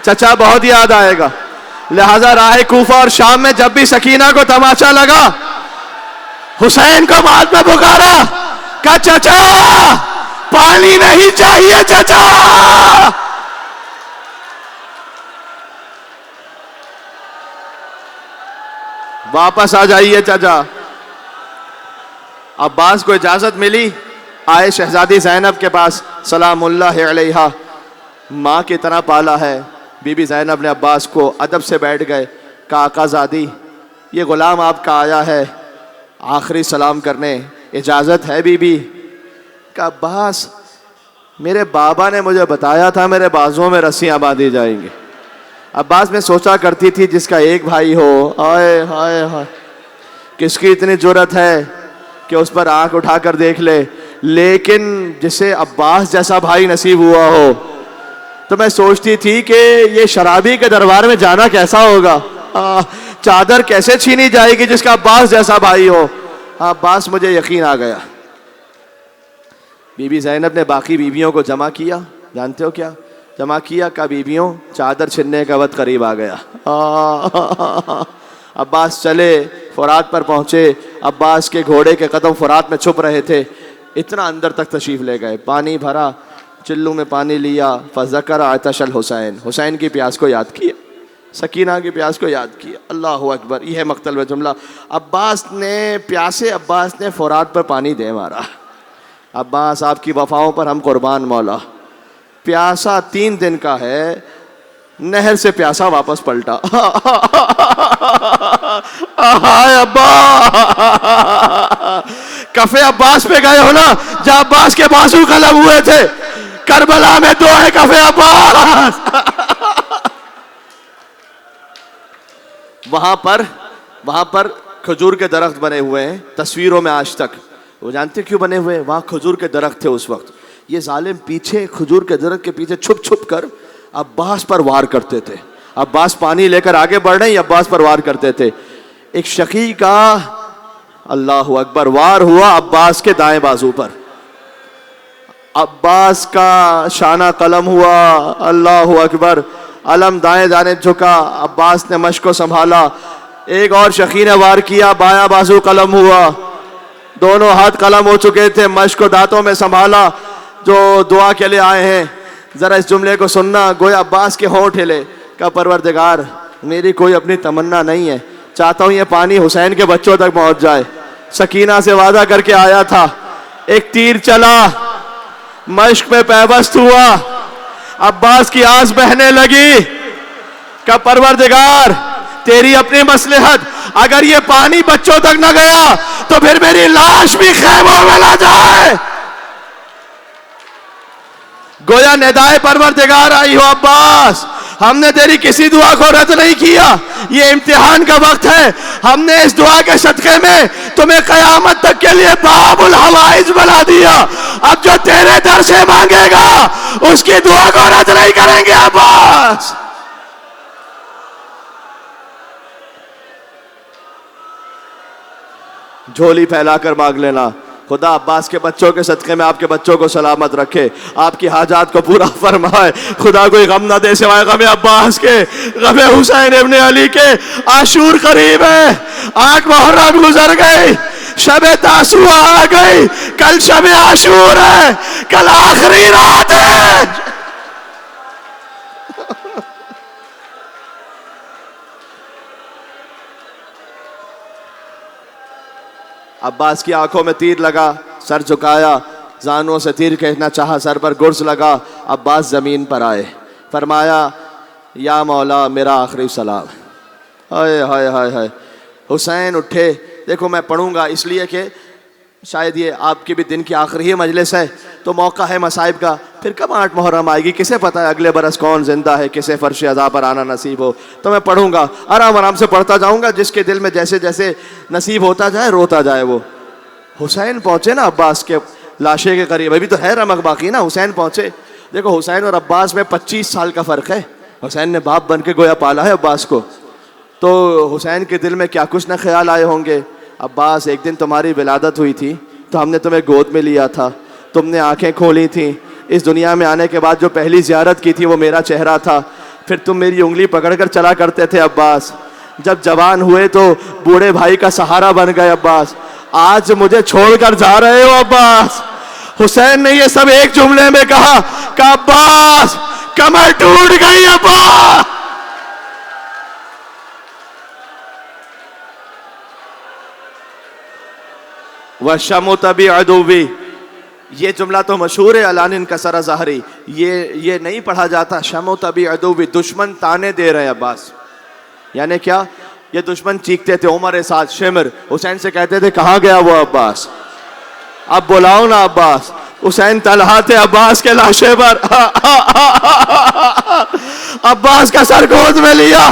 چچا بہت یاد آئے گا. لہذا راہ کوفہ اور شام میں جب بھی سکینہ کو تماچا لگا، حسین کو بعد میں پکارا، کہا چچا پانی نہیں چاہیے چچا. واپس آ جائیے چچا. عباس کو اجازت ملی، آئے شہزادی زینب کے پاس سلام اللہ علیہا، ماں کی طرح پالا ہے. بی بی زینب نے عباس کو ادب سے بیٹھ گئے، کہا آقا زادی یہ غلام آپ کا آیا ہے آخری سلام کرنے، اجازت ہے بی بی؟ کہا عباس میرے بابا نے مجھے بتایا تھا میرے بازوؤں میں رسیاں باندھی جائیں گی. عباس میں سوچا کرتی تھی جس کا ایک بھائی ہو، آئے ہائے ہائے کس کی اتنی جرت ہے کہ اس پر آنکھ اٹھا کر دیکھ لے، لیکن جسے عباس جیسا بھائی نصیب ہوا ہو. تو میں سوچتی تھی کہ یہ شرابی کے دربار میں جانا کیسا ہوگا، چادر کیسے چھینی جائے گی جس کا عباس جیسا بھائی ہو. عباس مجھے یقین آ گیا. بی بی زینب نے باقی بیویوں کو جمع کیا، جانتے ہو کیا جمع کیا؟ کہ بیویوں چادر چھننے کا وقت قریب آ گیا. عباس چلے، فرات پر پہنچے. عباس کے گھوڑے کے قدم فرات میں چھپ رہے تھے، اتنا اندر تک تشریف لے گئے، پانی بھرا، چلو میں پانی لیا. فذکر عطش الحسین، حسین کی پیاس کو یاد کیا، سکینہ کی پیاس کو یاد کیا. اللہ اکبر، یہ ہے مقتل و جملہ. عباس نے پیاسے عباس نے فرات پر پانی دے مارا. عباس آپ کی وفاؤں پر ہم قربان مولا. پیاسا 3 دن کا ہے، نہر سے پیاسا واپس پلٹا. ہائے عباس، کفے عباس پہ گئے ہو نا جہاں عباس کے بازو قلم ہوئے تھے، کربلا میں 2 ہے کفے عباس. وہاں پر کھجور کے درخت بنے ہوئے ہیں تصویروں میں آج تک. وہ جانتے کیوں بنے ہوئے؟ وہاں کھجور کے درخت تھے اس وقت. یہ ظالم پیچھے کھجور کے درخت کے پیچھے چھپ چھپ کر عباس پر وار کرتے تھے. عباس پانی لے کر آگے بڑھ رہے ہیں، عباس پر وار کرتے تھے. ایک شقی کا اللہ اکبر وار ہوا عباس کے دائیں بازو پر، عباس کا شانہ قلم ہوا. اللہ اکبر، علم دائیں جانب جھکا، عباس نے مشق کو سنبھالا. ایک اور شقی نے وار کیا، بایاں بازو قلم ہوا، دونوں ہاتھ قلم ہو چکے تھے. مشق کو دانتوں میں سنبھالا. جو دعا کے لیے آئے ہیں ذرا اس جملے کو سننا. گویا عباس کے ہونٹ ہلے. کہا پروردگار میری کوئی اپنی تمنا نہیں ہے، چاہتا ہوں یہ پانی حسین کے بچوں تک پہنچ جائے. سکینہ سے وعدہ کر کے آیا تھا. ایک تیر چلا، مشق میں پیوست ہوا، عباس کی آنس بہنے لگی. کہ پروردگار تیری اپنی مصلحت، اگر یہ پانی بچوں تک نہ گیا تو پھر میری لاش بھی خیموں میں نہ جائے. گویا ندائے پروردگار آئی ہو عباس، ہم نے تیری کسی دعا کو رد نہیں کیا، یہ امتحان کا وقت ہے. ہم نے اس دعا کے صدقے میں تمہیں قیامت تک کے لیے باب الحوائج بنا دیا. اب جو تیرے در سے مانگے گا اس کی دعا کو رد نہیں کریں گے عباس. جھولی پھیلا کر مانگ لینا. خدا عباس کے بچوں کے صدقے میں آپ کے بچوں کو سلامت رکھے، آپ کی حاجات کو پورا فرمائے. خدا کوئی غم نہ دے سوائے غم عباس کے، غم حسین ابن علی کے. عاشور قریب ہے، 8 محرم گزر گئی، شب تاسوعا آ گئی، کل شب عاشور ہے، کل آخری رات ہے. عباس کی آنکھوں میں تیر لگا، سر جھکایا، زانوں سے تیر کھینچنا چاہا، سر پر گرز لگا. عباس زمین پر آئے، فرمایا یا مولا میرا آخری سلام. ہائے ہائے ہائے ہائے. حسین اٹھے. دیکھو میں پڑھوں گا اس لیے کہ شاید یہ آپ کی بھی دن کی آخری مجلس ہے تو موقع ہے مصائب کا. پھر کب 8 محرم آئے گی کسے پتہ ہے اگلے برس کون زندہ ہے, کسے فرش عزا پر آنا نصیب ہو. تو میں پڑھوں گا, آرام آرام سے پڑھتا جاؤں گا, جس کے دل میں جیسے جیسے نصیب ہوتا جائے روتا جائے. وہ حسین پہنچے نا عباس کے لاشے کے قریب, ابھی تو ہے رمق باقی نا. حسین پہنچے. دیکھو حسین اور عباس میں 25 سال کا فرق ہے. حسین نے باپ بن کے گویا پالا ہے عباس کو. تو حسین کے دل میں کیا کچھ نہ خیال آئے ہوں گے. عباس ایک دن تمہاری ولادت ہوئی تھی تو ہم نے تمہیں گود میں لیا تھا, تم نے آنکھیں کھولی تھیں. اس دنیا میں آنے کے بعد جو پہلی زیارت کی تھی وہ میرا چہرہ تھا. پھر تم میری انگلی پکڑ کر چلا کرتے تھے عباس. جب جوان ہوئے تو بوڑھے بھائی کا سہارا بن گئے عباس. آج مجھے چھوڑ کر جا رہے ہو عباس. حسین نے یہ سب ایک جملے میں کہا کہ عباس کمر ٹوٹ گئی عباس. وَالشَّمُ تَبِعُ عَدُوِّي, یہ جملہ تو مشہور ہے. علان انکسر ظہری, یہ نہیں پڑھا جاتا. شَمُ تَبِعُ عَدُوِّي, دشمن تانے دے رہے عباس. یعنی کیا, یہ دشمن چیختے تھے عمر سعد شمر. حسین سے کہتے تھے کہاں گیا وہ عباس, اب بلاؤ نا عباس. حسین طلحہ تھے عباس کے لاشے پر. عباس کا سر گود میں لیا.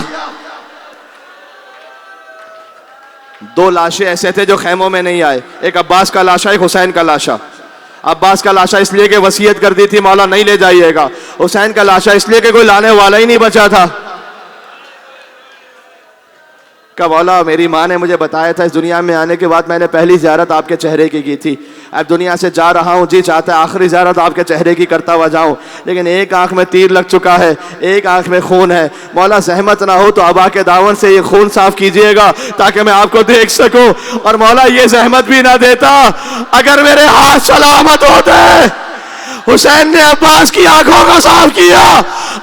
2 لاشیں ایسے تھے جو خیموں میں نہیں آئے, ایک عباس کا لاشا, ایک حسین کا لاشا. عباس کا لاشا اس لیے کہ وصیت کر دی تھی مولا نہیں لے جائیے گا. حسین کا لاشا اس لیے کہ کوئی لانے والا ہی نہیں بچا تھا. کہ مولا میری ماں نے مجھے بتایا تھا اس دنیا میں آنے کے بعد میں نے پہلی زیارت آپ کے چہرے کی تھی. اب دنیا سے جا رہا ہوں, جی چاہتا ہے آخری زیارت آپ کے چہرے کی کرتا ہوا جاؤں, لیکن ایک آنکھ میں تیر لگ چکا ہے, ایک آنکھ میں خون ہے. مولا زحمت نہ ہو تو ابا کے داون سے یہ خون صاف کیجئے گا تاکہ میں آپ کو دیکھ سکوں. اور مولا یہ زحمت بھی نہ دیتا اگر میرے ہاتھ سلامت ہوتے. حسین نے عباس کی آنکھوں کو صاف کیا.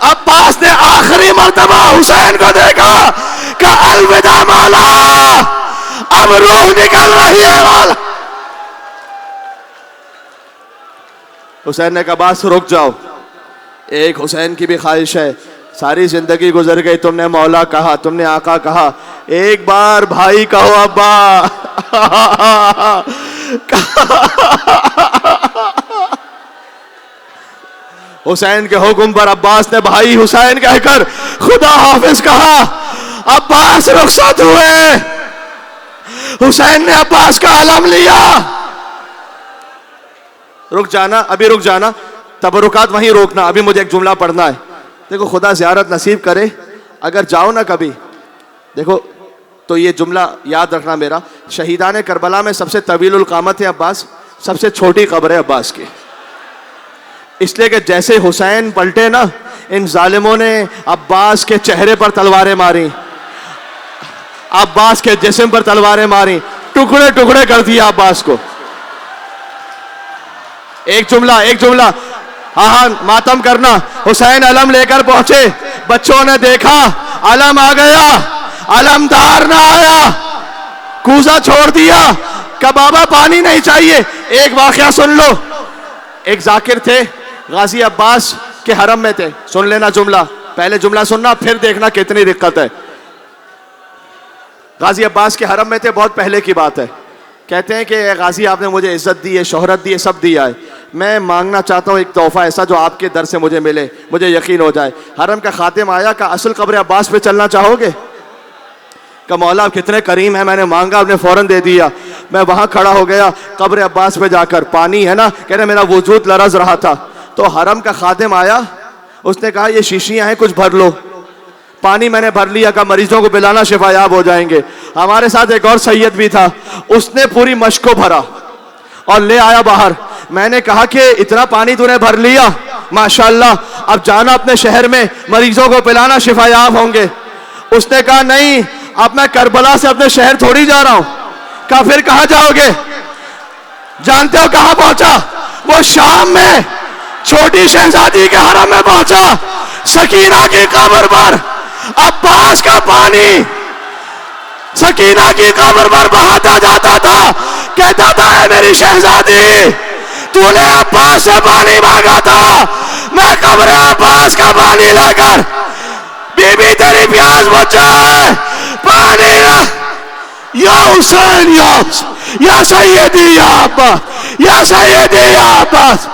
عباس نے آخری مرتبہ حسین کو دیکھا کہ الوداع مولا, اب روح نکل رہی ہے مولا. حسین نے کہا عباس رک جاؤ. ایک حسین کی بھی خواہش ہے, ساری زندگی گزر گئی, تم نے مولا کہا, تم نے آقا کہا, ایک بار بھائی کہو ابا. حسین کے حکم پر عباس نے بھائی حسین کہہ کر خدا حافظ کہا. عباس رخصت ہوئے. حسین نے عباس کا علم لیا. رک جانا, ابھی رک جانا, تبرکات وہیں روکنا, ابھی مجھے ایک جملہ پڑھنا ہے. دیکھو خدا زیارت نصیب کرے, اگر جاؤ نا کبھی, دیکھو تو یہ جملہ یاد رکھنا میرا. شہیدان کربلا میں سب سے طویل القامت ہے عباس, سب سے چھوٹی قبر ہے عباس کی. اس لیے کہ جیسے حسین پلٹے نا, ان ظالموں نے عباس کے چہرے پر تلواریں ماری, عباس کے جسم پر تلواریں ماری, ٹکڑے ٹکڑے کر دیا عباس کو. ایک جملہ ہاں ماتم کرنا. حسین علم لے کر پہنچے, بچوں نے دیکھا علم آ گیا, علمدار نہ آیا, کوزہ چھوڑ دیا کہ بابا پانی نہیں چاہیے. ایک واقعہ سن لو. ایک ذاکر تھے غازی عباس کے حرم میں تھے. سن لینا جملہ, پہلے جملہ سننا پھر دیکھنا کتنی دقت ہے. غازی عباس کے حرم میں تھے, بہت پہلے کی بات ہے. کہتے ہیں کہ غازی آپ نے مجھے عزت دی ہے, شہرت دی ہے, سب دیا ہے, میں مانگنا چاہتا ہوں ایک تحفہ ایسا جو آپ کے در سے مجھے ملے, مجھے یقین ہو جائے. حرم کا خادم آیا کہ اصل قبر عباس پہ چلنا چاہو گے؟ کہ مولا آپ کتنے کریم ہیں, میں نے مانگا آپ نے فوراً دے دیا. میں وہاں کھڑا ہو گیا قبر عباس پہ جا کر, پانی ہے نا, کہہ رہے میرا وجود لرز رہا تھا. تو حرم کا خادم آیا, اس نے کہا یہ شیشیاں ہیں کچھ بھر لو. پانی میں نے بھر لیا, کہ مریضوں کو پلانا شفا یاب ہو جائیں گے. ہمارے ساتھ ایک اور سید بھی تھا, اس نے پوری مشک کو بھرا اور لے آیا باہر. میں نے کہا کہ اتنا پانی تو نے بھر لیا, ماشاءاللہ, اب جانا اپنے شہر میں, مریضوں کو پلانا شفا یاب ہوں گے. اس نے کہا نہیں, اب میں کربلا سے اپنے شہر تھوڑی جا رہا ہوں. کہا پھر کہاں جاؤ گے؟ جانتے ہو کہاں پہنچا؟ وہ شام میں چھوٹی شہزادی کے حرم میں پہنچا. سکینہ کی قبر پر عباس کا پانی سکینہ کی قبر پر بہاتا جاتا تھا. کہتا تھا اے میری شہزادی, تو نے عباس سے پانی مانگا تھا, میں قبر عباس کا پانی لے کر بی بی تیری پیاس بچ جائے، پانی لا، یا حسین یا حسین، یا سیدی یا عباس، یا سیدی یا عباس.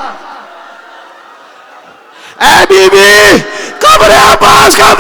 اے بی بی قبر عباس کا